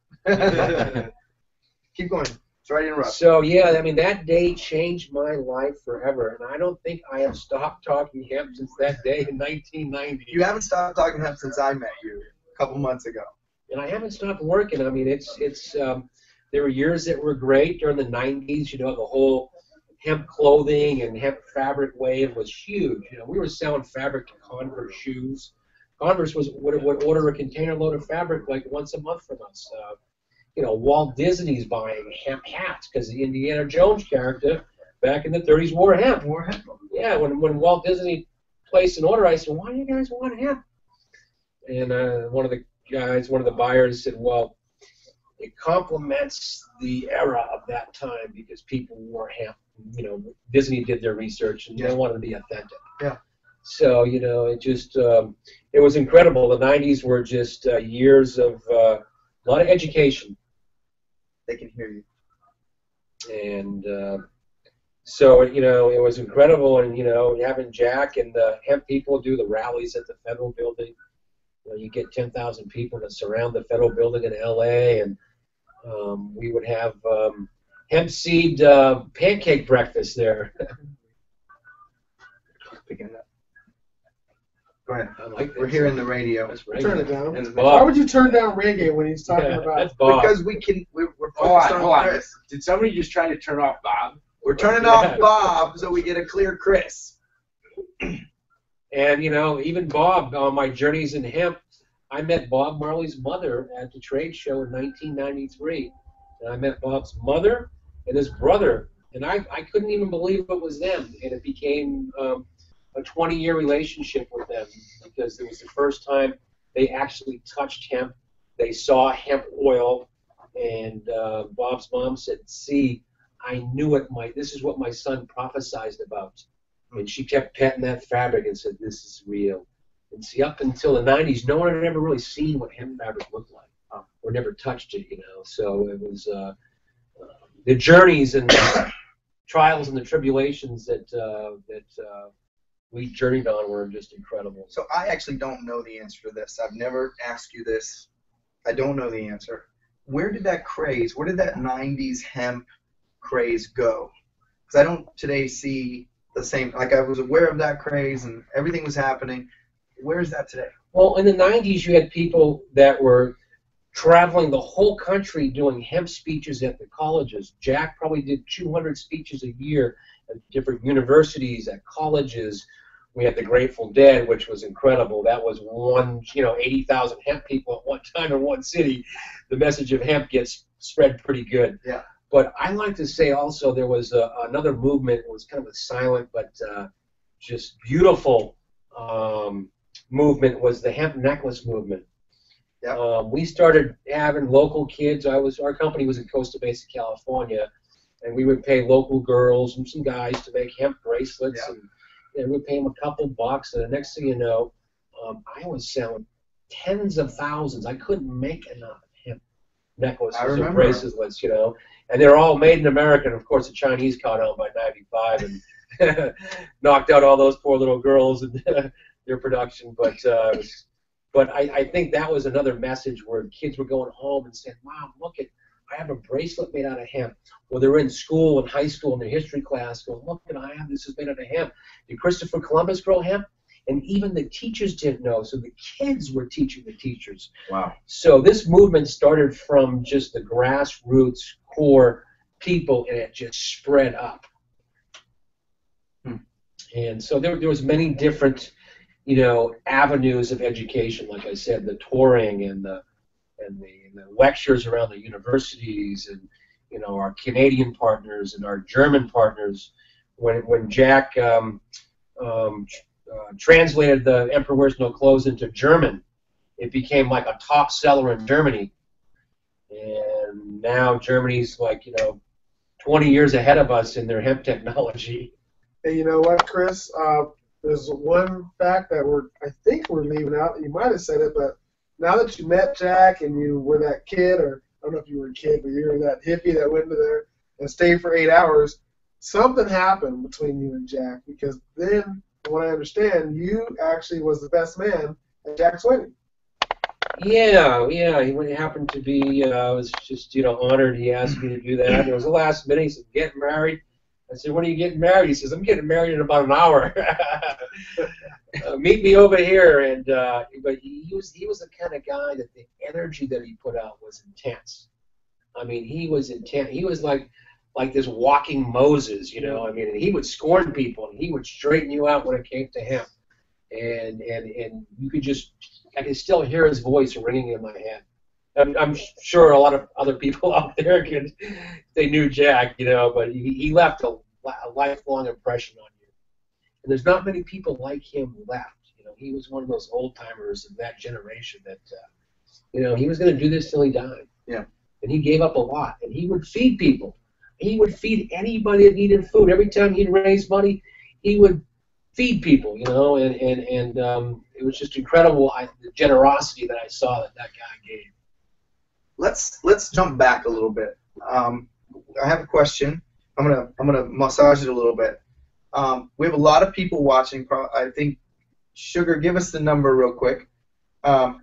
Keep going. Sorry to interrupt. So yeah, that day changed my life forever, and I don't think I have stopped talking hemp since that day in 1990. You haven't stopped talking hemp since I met you a couple months ago. And I haven't stopped working. There were years that were great during the 90s. The whole hemp clothing and hemp fabric wave was huge. We were selling fabric to Converse shoes. Converse would order a container load of fabric like once a month from us. Walt Disney's buying hemp hats because the Indiana Jones character back in the 30s wore hemp. Yeah, when Walt Disney placed an order, I said, "Why do you guys want hemp?" And one of the buyers said, "Well, it complements the era of that time because people wore hemp. Disney did their research and they wanted to be authentic." Yeah. So it just it was incredible. The 90s were just years of a lot of education. They can hear you. And so it was incredible, and having Jack and the hemp people do the rallies at the federal building. You get 10,000 people to surround the federal building in LA, and we would have hemp seed pancake breakfast there. Picking it up. Go ahead. We're hearing the radio. That's Turn it down. That's Why Bob. would you turn down reggae when he's talking about? That's Bob. Because we're focused Hold on on. Chris. Did somebody just try to turn off Bob? We're turning off Bob so we get a clear Chris. And even Bob, on my journeys in hemp, I met Bob Marley's mother at the trade show in 1993. And I met Bob's mother and his brother, and I couldn't even believe it was them. And it became a 20-year relationship with them because it was the first time they actually touched hemp. They saw hemp oil, and Bob's mom said, "See, I knew it. This is what my son prophesied about." And she kept petting that fabric and said, "This is real." And see, up until the 90s, no one had ever really seen what hemp fabric looked like, or never touched it, So it was the journeys and the trials and the tribulations that we journeyed on were just incredible. So I actually don't know the answer to this. I've never asked you this. I don't know the answer. Where did that 90s hemp craze go? Because I don't today see the same. Like, I was aware of that craze and everything was happening. Where is that today? Well, in the 90s, you had people that were traveling the whole country doing hemp speeches at the colleges. Jack probably did 200 speeches a year at different universities, at colleges. We had the Grateful Dead, which was incredible. That was 80,000 hemp people at one time in one city. The message of hemp gets spread pretty good. Yeah. But I like to say also there was another movement. It was kind of a silent but just beautiful movement, was the hemp necklace movement. Yeah. We started having local kids. Our company was in Costa Mesa, California, and we would pay local girls and some guys to make hemp bracelets. Yeah. And we'd pay them a couple bucks, and the next thing you know, I was selling tens of thousands. I couldn't make enough hemp necklaces or bracelets, and they're all made in America. And of course, the Chinese caught on by '95 and knocked out all those poor little girls and their production. But I think that was another message where kids were going home and saying, "Mom, look at, I have a bracelet made out of hemp." Well, they're in school, in high school, in their history class, going, "Look, this is made out of hemp. Did Christopher Columbus grow hemp?" And even the teachers didn't know, so the kids were teaching the teachers. Wow. So this movement started from just the grassroots core people, and it just spread up. And so there was many different, avenues of education. Like I said, the touring and the lectures around the universities, and our Canadian partners and our German partners. When Jack translated The Emperor Wears No Clothes into German, it became like a top seller in Germany. And now Germany's 20 years ahead of us in their hemp technology. Hey, you know what, Chris? There's one fact that I think we're leaving out. You might have said it, but now that you met Jack and you were that kid, or I don't know if you were a kid, but you were that hippie that went to there and stayed for 8 hours, something happened between you and Jack, because then, from what I understand, you actually was the best man at Jack's wedding. Yeah. He happened to be, I was just, honored he asked me to do that. It was the last minute. He said, "Get married." I said, "When are you getting married?" He says, "I'm getting married in about an hour. Meet me over here." And but he was the kind of guy that the energy that he put out was intense. I mean, he was intense. He was like this walking Moses, I mean, and he would scorn people, and he would straighten you out when it came to him. And you could I could still hear his voice ringing in my head. I'm sure a lot of other people out there they knew Jack, but he left a lifelong impression on you. And there's not many people like him left. He was one of those old timers of that generation that, he was going to do this till he died. Yeah. And he gave up a lot. And he would feed people. He would feed anybody that needed food. Every time he'd raise money, he would feed people, and it was just incredible, the generosity that I saw that guy gave. Let's jump back a little bit. I have a question. I'm gonna massage it a little bit. We have a lot of people watching. I think, Sugar, give us the number real quick. So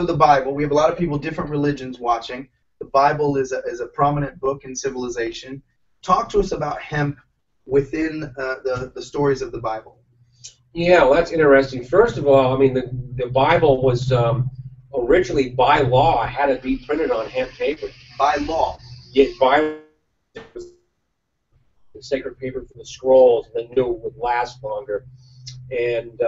the Bible. We have a lot of people, different religions watching. The Bible is a prominent book in civilization. Talk to us about hemp within the stories of the Bible. Yeah, well, that's interesting. First of all, I mean, the Bible was originally, by law, had to be printed on hemp paper. By law? Yeah, by the sacred paper for the scrolls, and they knew it would last longer. And,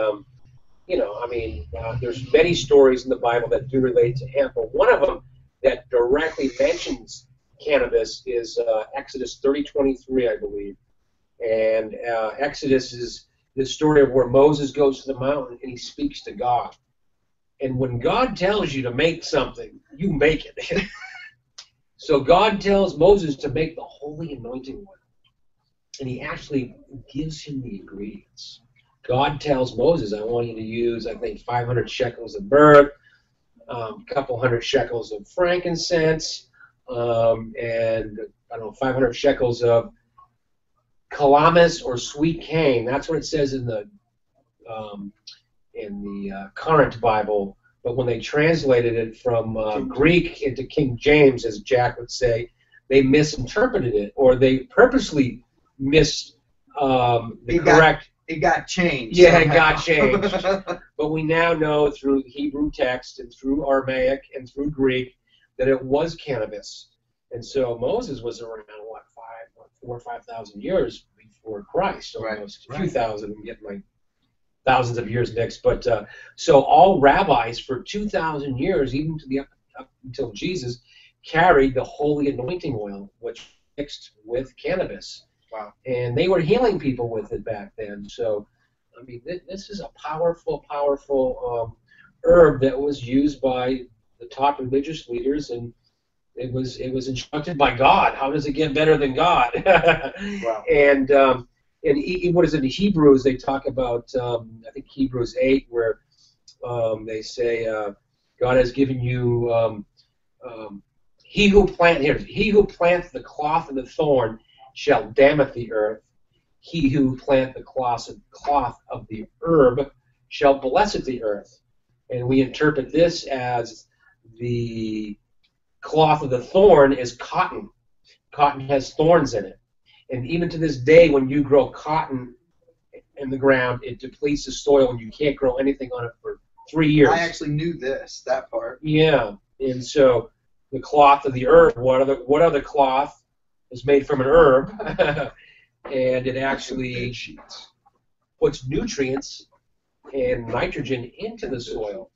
there's many stories in the Bible that do relate to hemp, but one of them that directly mentions cannabis is Exodus 30:23, I believe. And Exodus is the story of where Moses goes to the mountain and he speaks to God. And when God tells you to make something, you make it. So God tells Moses to make the holy anointing oil. And he actually gives him the ingredients. God tells Moses, "I want you to use, I think, 500 shekels of myrrh, a couple hundred shekels of frankincense, and, 500 shekels of calamus or sweet cane. That's what it says in the current Bible. But when they translated it from Greek into King James, as Jack would say, they misinterpreted it, or they purposely missed correct. It got changed. Yeah, somehow. it got changed. But we now know through Hebrew text and through Aramaic and through Greek that it was cannabis. And so Moses was around, 4,000 or 5,000 years before Christ, almost. Right. A few thousand. I'm getting my thousands of years mixed. But so all rabbis for 2,000 years, even to up until Jesus, carried the holy anointing oil, which mixed with cannabis. Wow. And they were healing people with it back then. So, I mean, this is a powerful, powerful herb that was used by the top religious leaders, and it was instructed by God. How does it get better than God? Wow. And what is it in Hebrews? They talk about I think Hebrews 8, where they say God has given you he who plants the cloth and the thorn shall damneth the earth. He who plant the cloth of the herb shall blesseth the earth. And we interpret this as the cloth of the thorn is cotton. Cotton has thorns in it. And even to this day, when you grow cotton in the ground, it depletes the soil and you can't grow anything on it for 3 years. I actually knew that part. Yeah. And so the cloth of the herb, what other cloth is made from an herb, and it actually puts nutrients and nitrogen into the soil.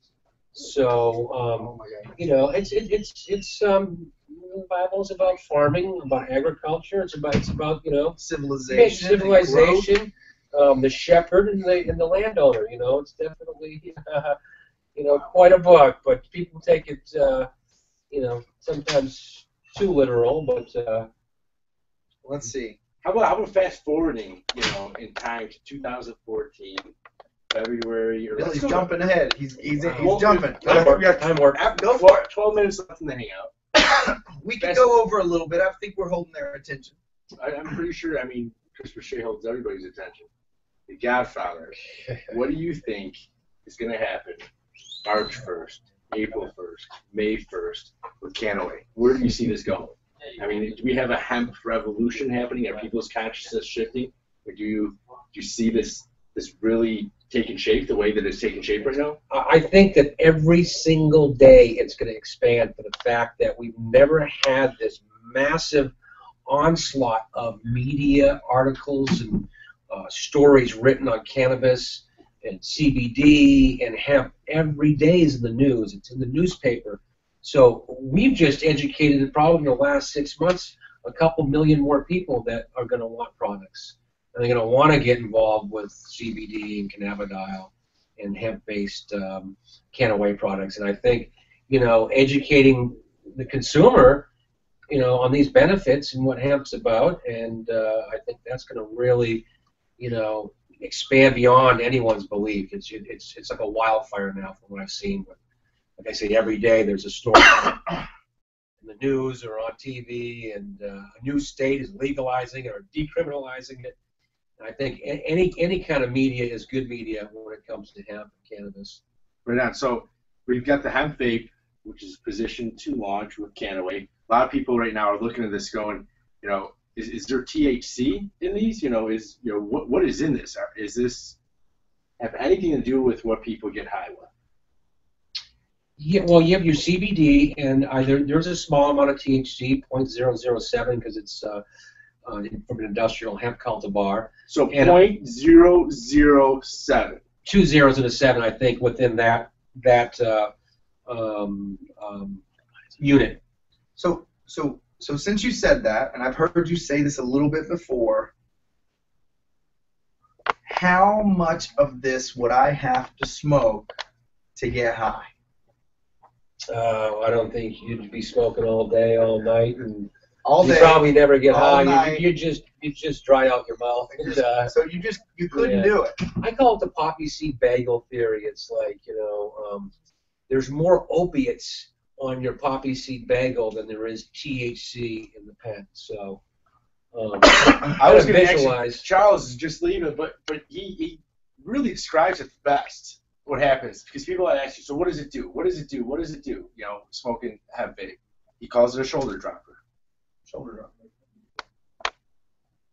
So, the Bible's about farming, about agriculture. It's about Civilization. The shepherd and the landowner. It's definitely quite a book, but people take it sometimes too literal. But let's see. How about fast forwarding, in time to 2014, February? Billy's jumping ahead. He's jumping. Time work. Go for it. 12 minutes left in the Hangout. We can go over a little bit. I think we're holding their attention. I'm pretty sure. Chris Boucher holds everybody's attention. The Godfather. What do you think is going to happen March 1st, April 1st, May 1st with Canaway? Where do you see this going? Do we have a hemp revolution happening? Are people's consciousness shifting? Or do you see this really taking shape the way that it's taking shape right now? I think that every single day it's going to expand for the fact that we've never had this massive onslaught of media articles and stories written on cannabis and CBD and hemp. Every day is in the news. It's in the newspaper. So we've just educated, probably in the last 6 months, a couple million more people that are going to want products. And they're going to want to get involved with CBD and cannabidiol and hemp-based Canaway products. And I think, educating the consumer, on these benefits and what hemp's about, and I think that's going to really, expand beyond anyone's belief. It's like a wildfire now from what I've seen. Like I say, every day there's a story in the news or on TV, and a new state is legalizing it or decriminalizing it. And I think any kind of media is good media when it comes to hemp and cannabis. Right on. So we've got the hemp vape, which is positioned to launch with Canaway. A lot of people right now are looking at this going, is there THC in these? What is in this? Is this have anything to do with what people get high with? Yeah, well, you have your CBD, and there's a small amount of THC, 0.007, because it's from an industrial hemp cultivar. So 0.007. 2 zeros and a 7, I think, within that unit. So since you said that, and I've heard you say this a little bit before, how much of this would I have to smoke to get high? I don't think you'd be smoking all day, all night, and All day. You probably never get all high. night. You just dry out your mouth. And, So you couldn't do it. I call it the poppy seed bagel theory. It's like, there's more opiates on your poppy seed bagel than there is THC in the pen. So I was going to visualize. Charles is just leaving, but he really describes it the best. What happens, because people ask you, so what does it do? What does it do? What does it do? You know, smoking hemp vape. He calls it a shoulder dropper. Shoulder dropper.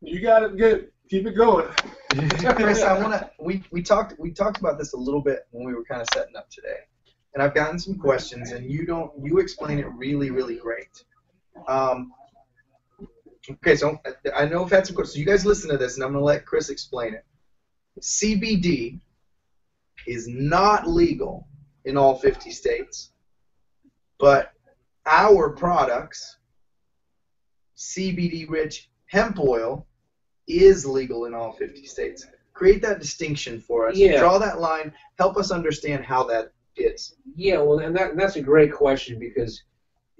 You got it good. Keep it going. Chris, we talked about this a little bit when we were kind of setting up today, and I've gotten some questions, and you explain it really, really great. Okay, so I know I've had some questions. So you guys listen to this, and I'm going to let Chris explain it. CBD is not legal in all 50 states, but our products, CBD-rich hemp oil, is legal in all 50 states. Create that distinction for us. Yeah. Draw that line. Help us understand how that is. Yeah, well, and that's a great question, because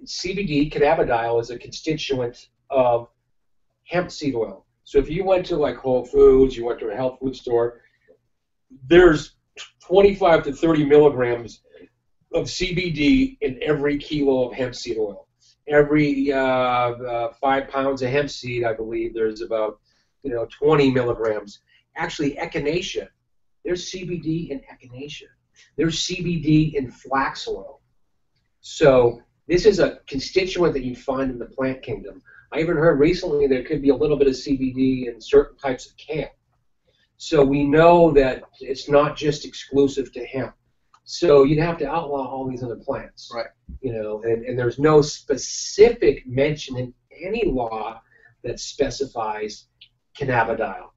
CBD, cannabidiol, is a constituent of hemp seed oil. So if you went to like Whole Foods, you went to a health food store, there's 25 to 30 milligrams of CBD in every kilo of hemp seed oil. Every 5 pounds of hemp seed, I believe, there's about 20 milligrams. Actually, echinacea, there's CBD in echinacea. There's CBD in flax oil. So this is a constituent that you find in the plant kingdom. I even heard recently there could be a little bit of CBD in certain types of camp. So we know that it's not just exclusive to hemp. So you'd have to outlaw all these other plants. Right. And there's no specific mention in any law that specifies cannabidiol.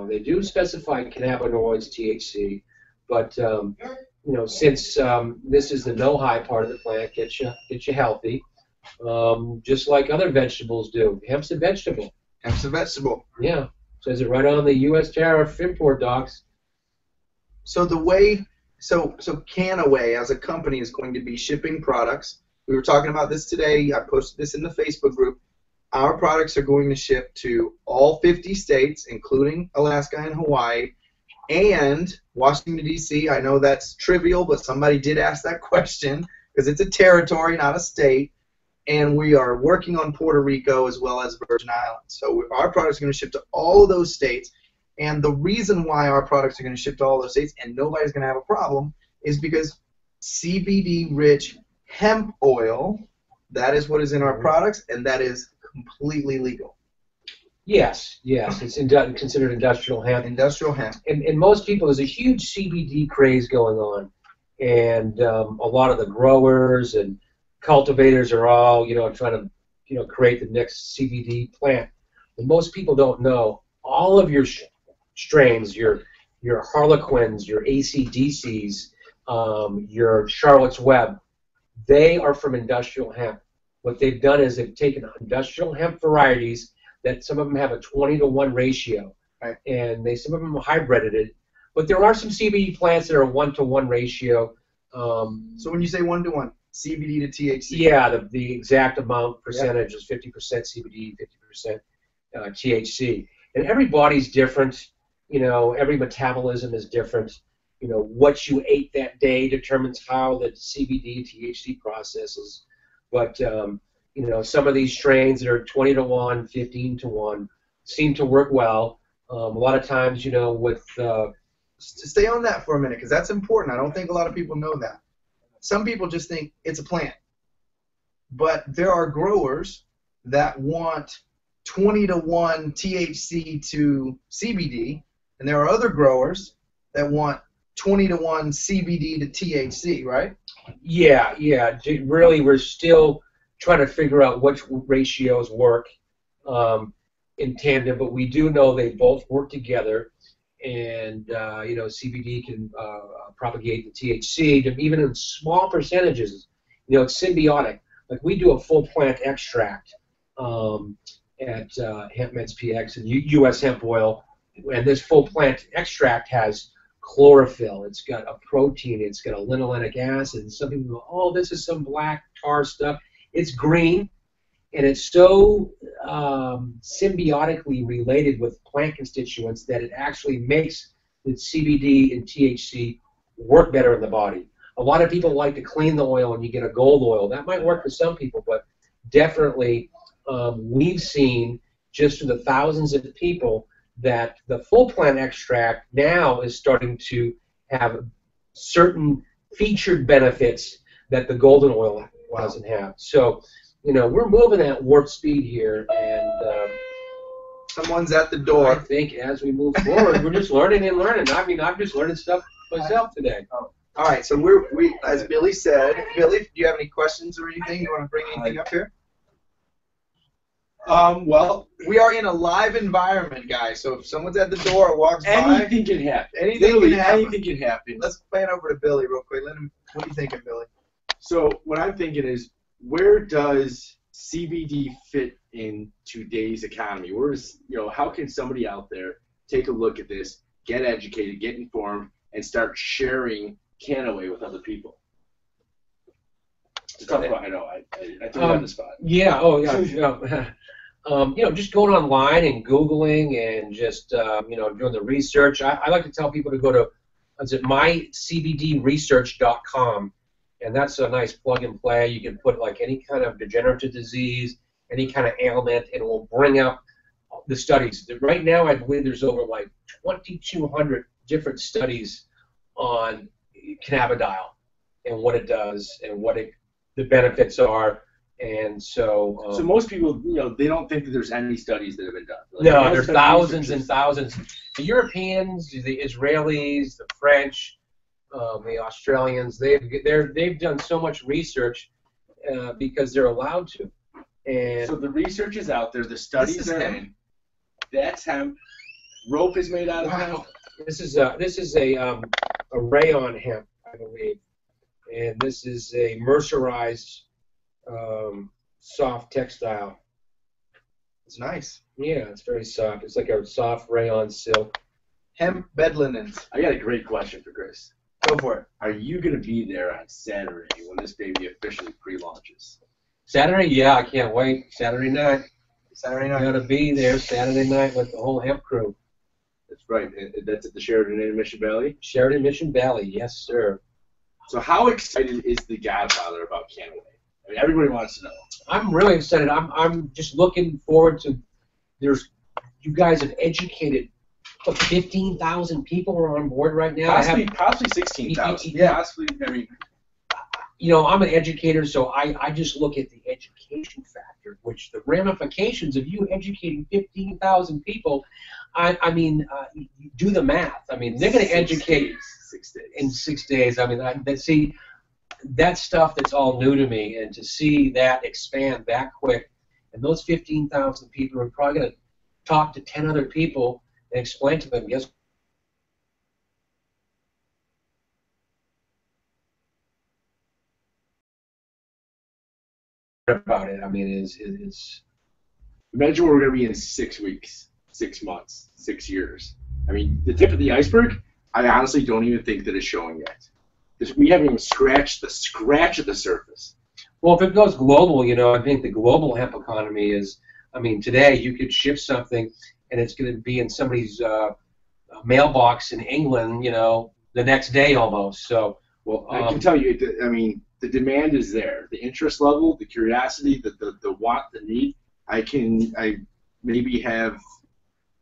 They do specify cannabinoids, THC, but since this is the no-high part of the plant, get you healthy, just like other vegetables do. Hemp's a vegetable. Hemp's a vegetable. Yeah. Says it right on the U.S. tariff import docs. So Canaway as a company is going to be shipping products. We were talking about this today. I posted this in the Facebook group. Our products are going to ship to all 50 states, including Alaska and Hawaii, and Washington, D.C. I know that's trivial, but somebody did ask that question because it's a territory, not a state. And we are working on Puerto Rico as well as Virgin Islands. So our products are going to ship to all of those states. And the reason why our products are going to ship to all those states and nobody's going to have a problem is because CBD-rich hemp oil, that is what is in our products, and that is completely legal. Yes, it's considered industrial hemp. Industrial hemp. And most people, there's a huge CBD craze going on, and a lot of the growers and cultivators are all trying to create the next CBD plant. And most people don't know all of your strains, your Harlequins, your ACDCs, your Charlotte's Web, they are from industrial hemp. What they've done is they've taken industrial hemp varieties that some of them have a 20-to-1 ratio, right. And some of them are hybrided it. But there are some CBD plants that are 1-to-1 ratio. So when you say 1-to-1, CBD to THC? Yeah, the exact amount percentage is 50% CBD, 50% THC. And every body's different. Every metabolism is different. What you ate that day determines how the CBD THC processes. But some of these strains that are 20-to-1, 15-to-1 seem to work well. A lot of times, with stay on that for a minute because that's important. I don't think a lot of people know that. Some people just think it's a plant. But there are growers that want 20-to-1 THC to CBD, and there are other growers that want 20-to-1 CBD to THC, right? Yeah. Really, we're still trying to figure out which ratios work in tandem, but we do know they both work together. And CBD can propagate the THC to even in small percentages. It's symbiotic. Like we do a full plant extract at Hemp Meds PX and U.S. hemp oil, and this full plant extract has chlorophyll. It's got a protein. It's got a linolenic acid. And some people go, "Oh, this is some black tar stuff." It's green. And it's so symbiotically related with plant constituents that it actually makes the CBD and THC work better in the body. A lot of people like to clean the oil and you get a gold oil. That might work for some people, but definitely we've seen just for the thousands of people that the full plant extract now is starting to have certain featured benefits that the golden oil doesn't have. So, we're moving at warp speed here, and someone's at the door. I think as we move forward, we're just learning and learning. I mean, I'm just learning stuff myself today. All right, so we as Billy said, Billy, do you have any questions or anything? You want to bring anything up here? Well, we are in a live environment, guys. So if someone's at the door or walks by, anything can happen. Anything can happen. Let's pan over to Billy real quick. What are you thinking, Billy? So what I'm thinking is, where does CBD fit in today's economy? How can somebody out there take a look at this, get educated, get informed, and start sharing CanAway with other people? It's tough. I know. I threw you on the spot. Yeah. Oh, yeah. Just going online and Googling and just doing the research. I like to tell people to go to mycbdresearch.com, and that's a nice plug and play. You can put like any kind of degenerative disease, any kind of ailment, and it will bring up the studies. Right now, I believe there's over like 2,200 different studies on cannabidiol and what it does and what the benefits are. And so most people, they don't think that there's any studies that have been done. No, there's thousands and thousands. The Europeans, the Israelis, the French, the Australians, they've done so much research because they're allowed to. And so the research is out there. The studies are in. That's hemp. Rope is made out of hemp. This is a rayon hemp, I believe, and this is a mercerized soft textile. It's nice. Yeah, it's very soft. It's like a soft rayon silk. Hemp bed linens. I got a great question for Chris. Go for it. Are you going to be there on Saturday when this baby officially pre-launches? Saturday? Yeah, I can't wait. Saturday night. Saturday night. Got to be there Saturday night with the whole hemp crew. That's right. That's at the Sheridan in Mission Valley? Sheridan Mission Valley, yes, sir. So how excited is the Godfather about CanAway? I mean, everybody wants to know. I'm really excited. I'm just looking forward to. You guys have educated. 15,000 people are on board right now. Possibly 16,000. Yeah. Possibly. I mean, I'm an educator, so I just look at the education factor, which the ramifications of you educating 15,000 people. You do the math. I mean, they're going to educate 6 days. in 6 days. I mean, see, that's stuff that's all new to me, and to see that expand that quick, and those 15,000 people are probably going to talk to 10 other people and explain to them, yes, about it. I mean, is imagine where we're going to be in 6 weeks, 6 months, 6 years. I mean, the tip of the iceberg, I honestly don't even think that it's showing yet. We haven't even scratched the scratch of the surface. Well, if it goes global, I think the global hemp economy is, today you could ship something and it's going to be in somebody's mailbox in England, the next day almost. So, well, I can tell you, the demand is there. The interest level, the curiosity, the want, the need. I maybe have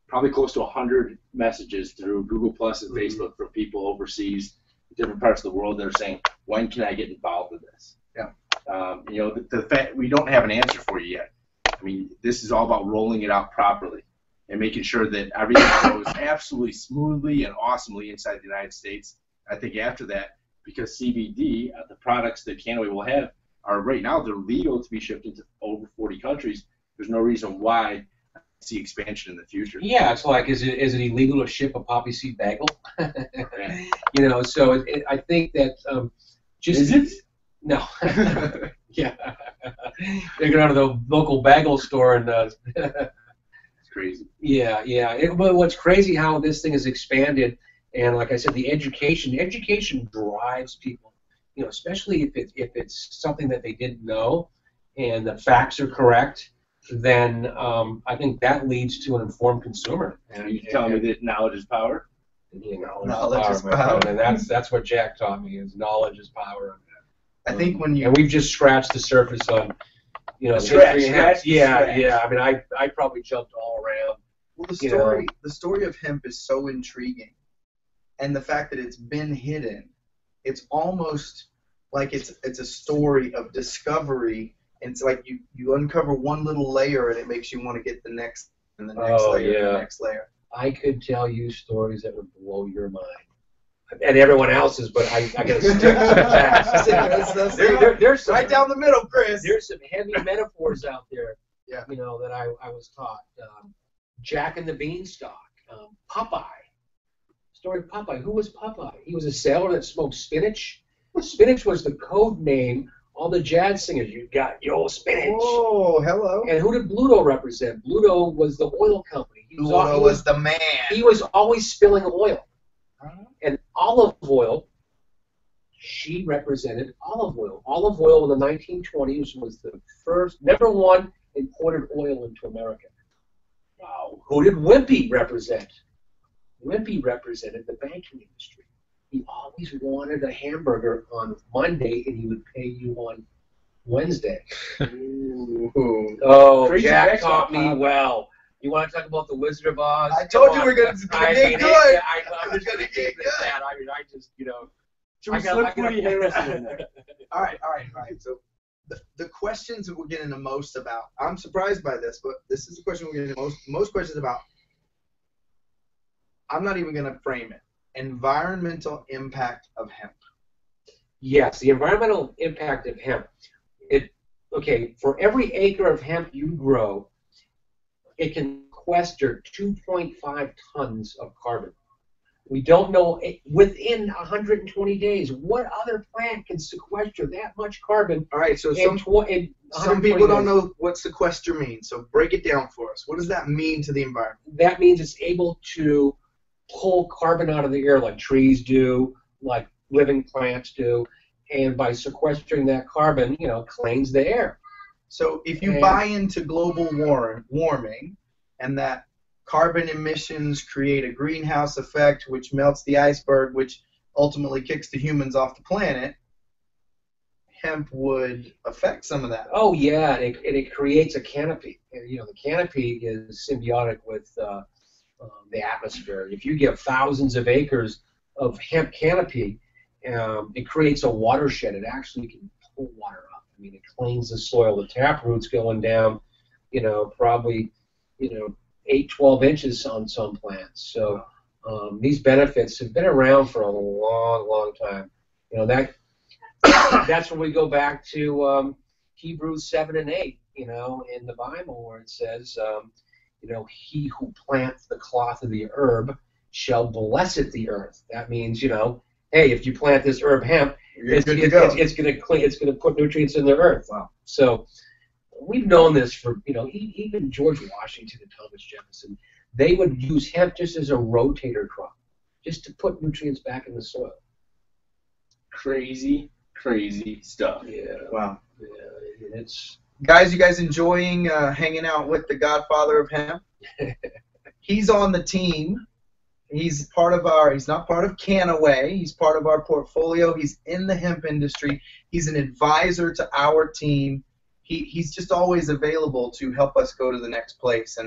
probably close to 100 messages through Google Plus and Facebook from people overseas, different parts of the world that are saying, when can I get involved with this? Yeah. The fact we don't have an answer for you yet. I mean, this is all about rolling it out properly and making sure that everything goes absolutely smoothly and awesomely inside the United States. I think after that, because CBD, the products that CanAway will have are right now, they're legal to be shipped into over 40 countries. There's no reason why I see expansion in the future. Yeah, it's like, is it illegal to ship a poppy seed bagel? So I think that Is it? No. Yeah. They go down to the local bagel store and It's crazy. Yeah. But what's crazy how this thing has expanded, and like I said, the education drives people. Especially if it's something that they didn't know, and the facts are correct, then I think that leads to an informed consumer. And you telling me that knowledge is power? Knowledge is my power. friend, and that's what Jack taught me, is knowledge is power. I think when And we've just scratched the surface on you know, Scratch, history of hemp. scratch, Yeah, scratch. yeah. I mean, I probably jumped all around. Well, You know. the story of hemp is so intriguing, and the fact that it's been hidden, it's almost like it's a story of discovery. And it's like you uncover one little layer, and it makes you want to get the next and the next layer and the next layer. I could tell you stories that would blow your mind. And everyone else's, but I got to stick to the facts. There's some, right down the middle, Chris. There's some heavy metaphors out there, Yeah. you know, that I was taught. Jack and the Beanstalk, Popeye. Story of Popeye. Who was Popeye? He was a sailor that smoked spinach. Spinach was the code name. All the jazz singers, you got your spinach. Oh, hello. And who did Bluto represent? Bluto was the oil company. Bluto was the man. He was always spilling oil. And olive oil, she represented olive oil. Olive oil in the 1920s was the first, #1 imported oil into America. Wow. Who did Wimpy represent? Wimpy represented the banking industry. He always wanted a hamburger on Monday, and he would pay you on Wednesday. Oh, Crazy Jack backstory. taught me well. You want to talk about the Wizard of Oz? I told you we're going to get good. I'm just going to keep it at that. I mean, I just, you know. All right. So the questions that we're getting the most about, I'm surprised by this, but this is the question we're getting most questions about. I'm not even going to frame it. Environmental impact of hemp. Yes, the environmental impact of hemp. Okay, for every acre of hemp you grow, it can sequester 2.5 tons of carbon. We don't know within 120 days what other plant can sequester that much carbon. All right, so some people don't know what sequester means, so break it down for us. What does that mean to the environment? That means it's able to pull carbon out of the air like trees do, like living plants do, and by sequestering that carbon, you know, cleans the air. So if you buy into global warming and that carbon emissions create a greenhouse effect which melts the iceberg, which ultimately kicks the humans off the planet, hemp would affect some of that. Oh yeah, it creates a canopy. And, you know, the canopy is symbiotic with the atmosphere. If you give thousands of acres of hemp canopy, it creates a watershed. It actually can pull water up. I mean, it cleans the soil. The tap root's going down, you know, probably, you know, 8, 12 inches on some plants. So these benefits have been around for a long, long time. You know, that's when we go back to Hebrews 7 and 8, you know, in the Bible where it says, you know, he who plants the cloth of the herb shall bless it the earth. That means, you know, hey, if you plant this herb hemp, it's going to put nutrients in the earth. Wow. So we've known this for, you know, even George Washington and Thomas Jefferson, they would use hemp just as a rotator crop, just to put nutrients back in the soil. Crazy stuff. Yeah. Wow. Yeah, it's... Guys, you guys enjoying hanging out with the godfather of hemp? He's on the team. He's part of he's not part of Canaway. He's part of our portfolio. He's in the hemp industry. He's an advisor to our team. He's just always available to help us go to the next place.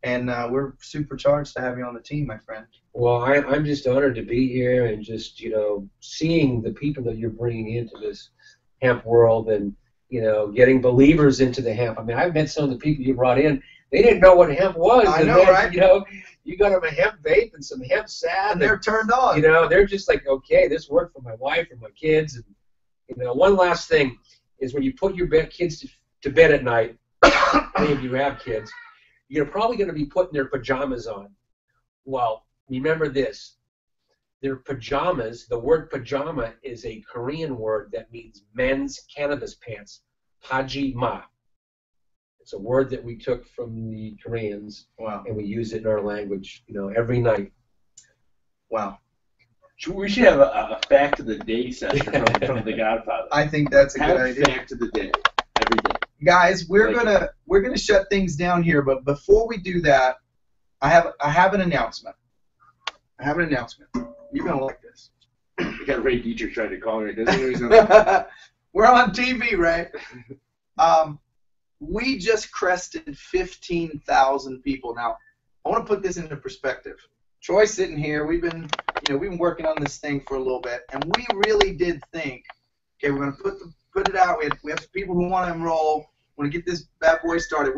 And we're super charged to have you on the team, my friend. Well, I'm just honored to be here and just, you know, seeing the people that you're bringing into this hemp world and, you know, getting believers into the hemp. I mean, I've met some of the people you brought in. They didn't know what hemp was. I know, right? You know, you got them a hemp vape and some hemp sap. And they're turned on. You know, they're just like, okay, this worked for my wife and my kids. And, you know, one last thing is when you put your kids to bed at night, any of you have kids, you're probably going to be putting their pajamas on. Well, remember this. Their pajamas, the word pajama is a Korean word that means men's cannabis pants. Pajima. It's a word that we took from the Koreans. Wow. And we use it in our language, you know, every night. Wow. We should have a fact of the day session from the Godfather. I think that's a good idea. Fact of the day every day. Guys, we're gonna shut things down here, but before we do that, I have an announcement. You're gonna like this. We got Ray Dietrich trying to call me. We're on TV, right? We just crested 15,000 people. Now, I want to put this into perspective. Troy's sitting here. We've been working on this thing for a little bit, and we really did think, okay, we're going to put it out. We have people who want to enroll. We want to get this bad boy started.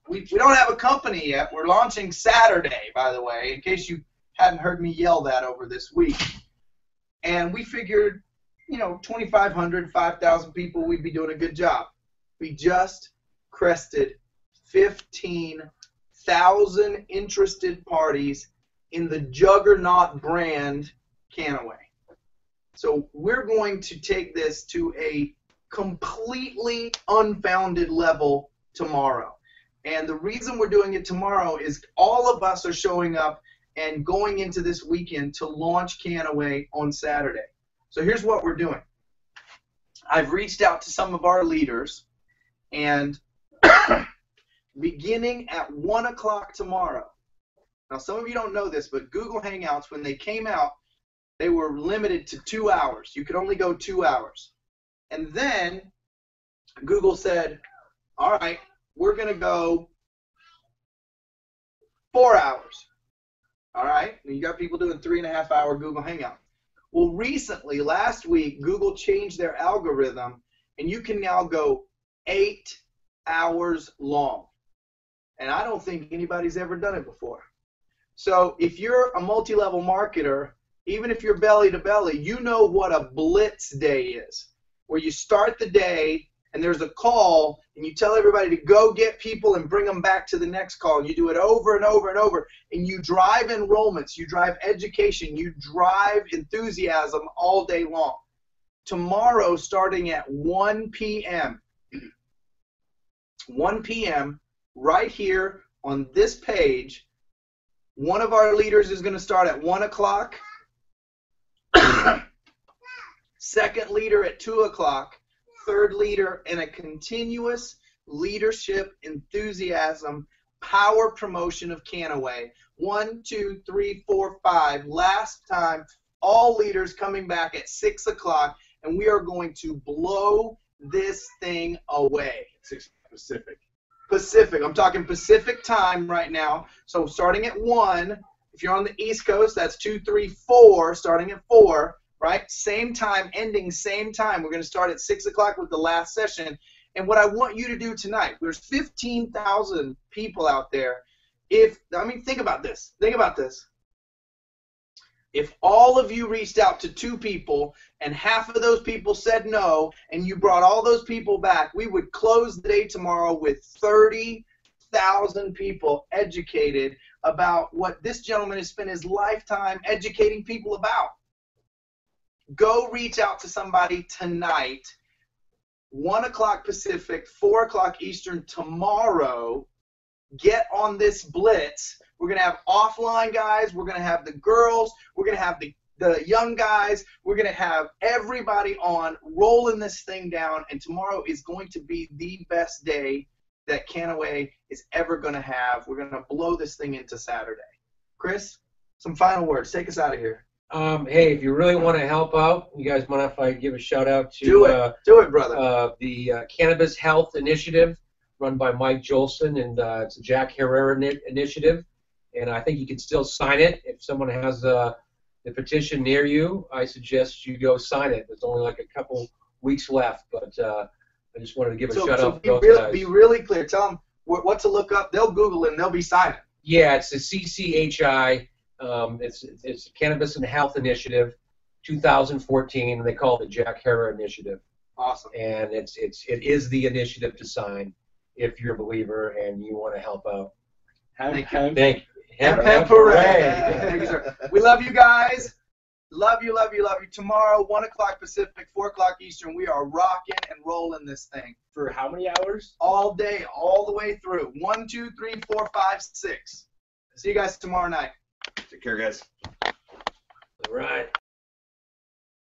We don't have a company yet. We're launching Saturday, by the way, in case you hadn't heard me yell that over this week. And we figured, 2,500, 5,000 people, we'd be doing a good job. We just crested 15,000 interested parties in the juggernaut brand Canaway. So we're going to take this to a completely unfounded level tomorrow. And the reason we're doing it tomorrow is all of us are showing up and going into this weekend to launch Canaway on Saturday. So here's what we're doing. I've reached out to some of our leaders, and beginning at 1 o'clock tomorrow. Now, some of you don't know this, but Google Hangouts, when they came out, they were limited to 2 hours. You could only go 2 hours. And then Google said, all right, we're going to go 4 hours. All right? And you got people doing 3.5-hour Google Hangout. Well, recently, last week, Google changed their algorithm, and you can now go 8 hours long. And I don't think anybody's ever done it before. So if you're a multi-level marketer, even if you're belly to belly, you know what a blitz day is, where you start the day and there's a call and you tell everybody to go get people and bring them back to the next call, and you do it over and over and over, and you drive enrollments, you drive education, you drive enthusiasm all day long. Tomorrow, starting at 1 p.m., 1 p.m., right here on this page, one of our leaders is going to start at 1 o'clock, second leader at 2 o'clock, third leader, and a continuous leadership, enthusiasm, power promotion of Canaway. 1, 2, 3, 4, 5. Last time, all leaders coming back at 6 o'clock, and we are going to blow this thing away. 6 Pacific. Pacific. I'm talking Pacific time right now. So starting at 1, if you're on the East Coast, that's 2, 3, 4, starting at 4. Right? Same time, ending same time. We're going to start at 6 o'clock with the last session. And what I want you to do tonight, there's 15,000 people out there. Think about this. Think about this. If all of you reached out to 2 people and half of those people said no, and you brought all those people back, we would close the day tomorrow with 30,000 people educated about what this gentleman has spent his lifetime educating people about. Go reach out to somebody tonight, 1 o'clock Pacific, 4 o'clock Eastern tomorrow. Get on this blitz. We're going to have offline guys. We're going to have the girls. We're going to have the young guys. We're going to have everybody on rolling this thing down. And tomorrow is going to be the best day that Canaway is ever going to have. We're going to blow this thing into Saturday. Chris, some final words. Take us out of here. Hey, if you really want to help out, you guys mind if I give a shout out to Do it, brother. The Cannabis Health Initiative run by Mike Jolson, and it's a Jack Herrera initiative, and I think you can still sign it. If someone has the petition near you, I suggest you go sign it. There's only like a couple weeks left, but I just wanted to give a shout out to those guys. Be really clear. Tell them what to look up. They'll Google it and they'll be signing. Yeah, it's the CCHI. It's Cannabis and Health Initiative, 2014, and they call it the Jack Herrera Initiative. Awesome. And it is the initiative to sign if you're a believer and you want to help out. Thank you. Thank you. Hemp hooray. Thank you, sir. We love you guys. Love you, love you, love you. Tomorrow, 1 o'clock Pacific, 4 o'clock Eastern, we are rocking and rolling this thing. For how many hours? All day, all the way through. 1, 2, 3, 4, 5, 6. See you guys tomorrow night. Take care, guys. All right.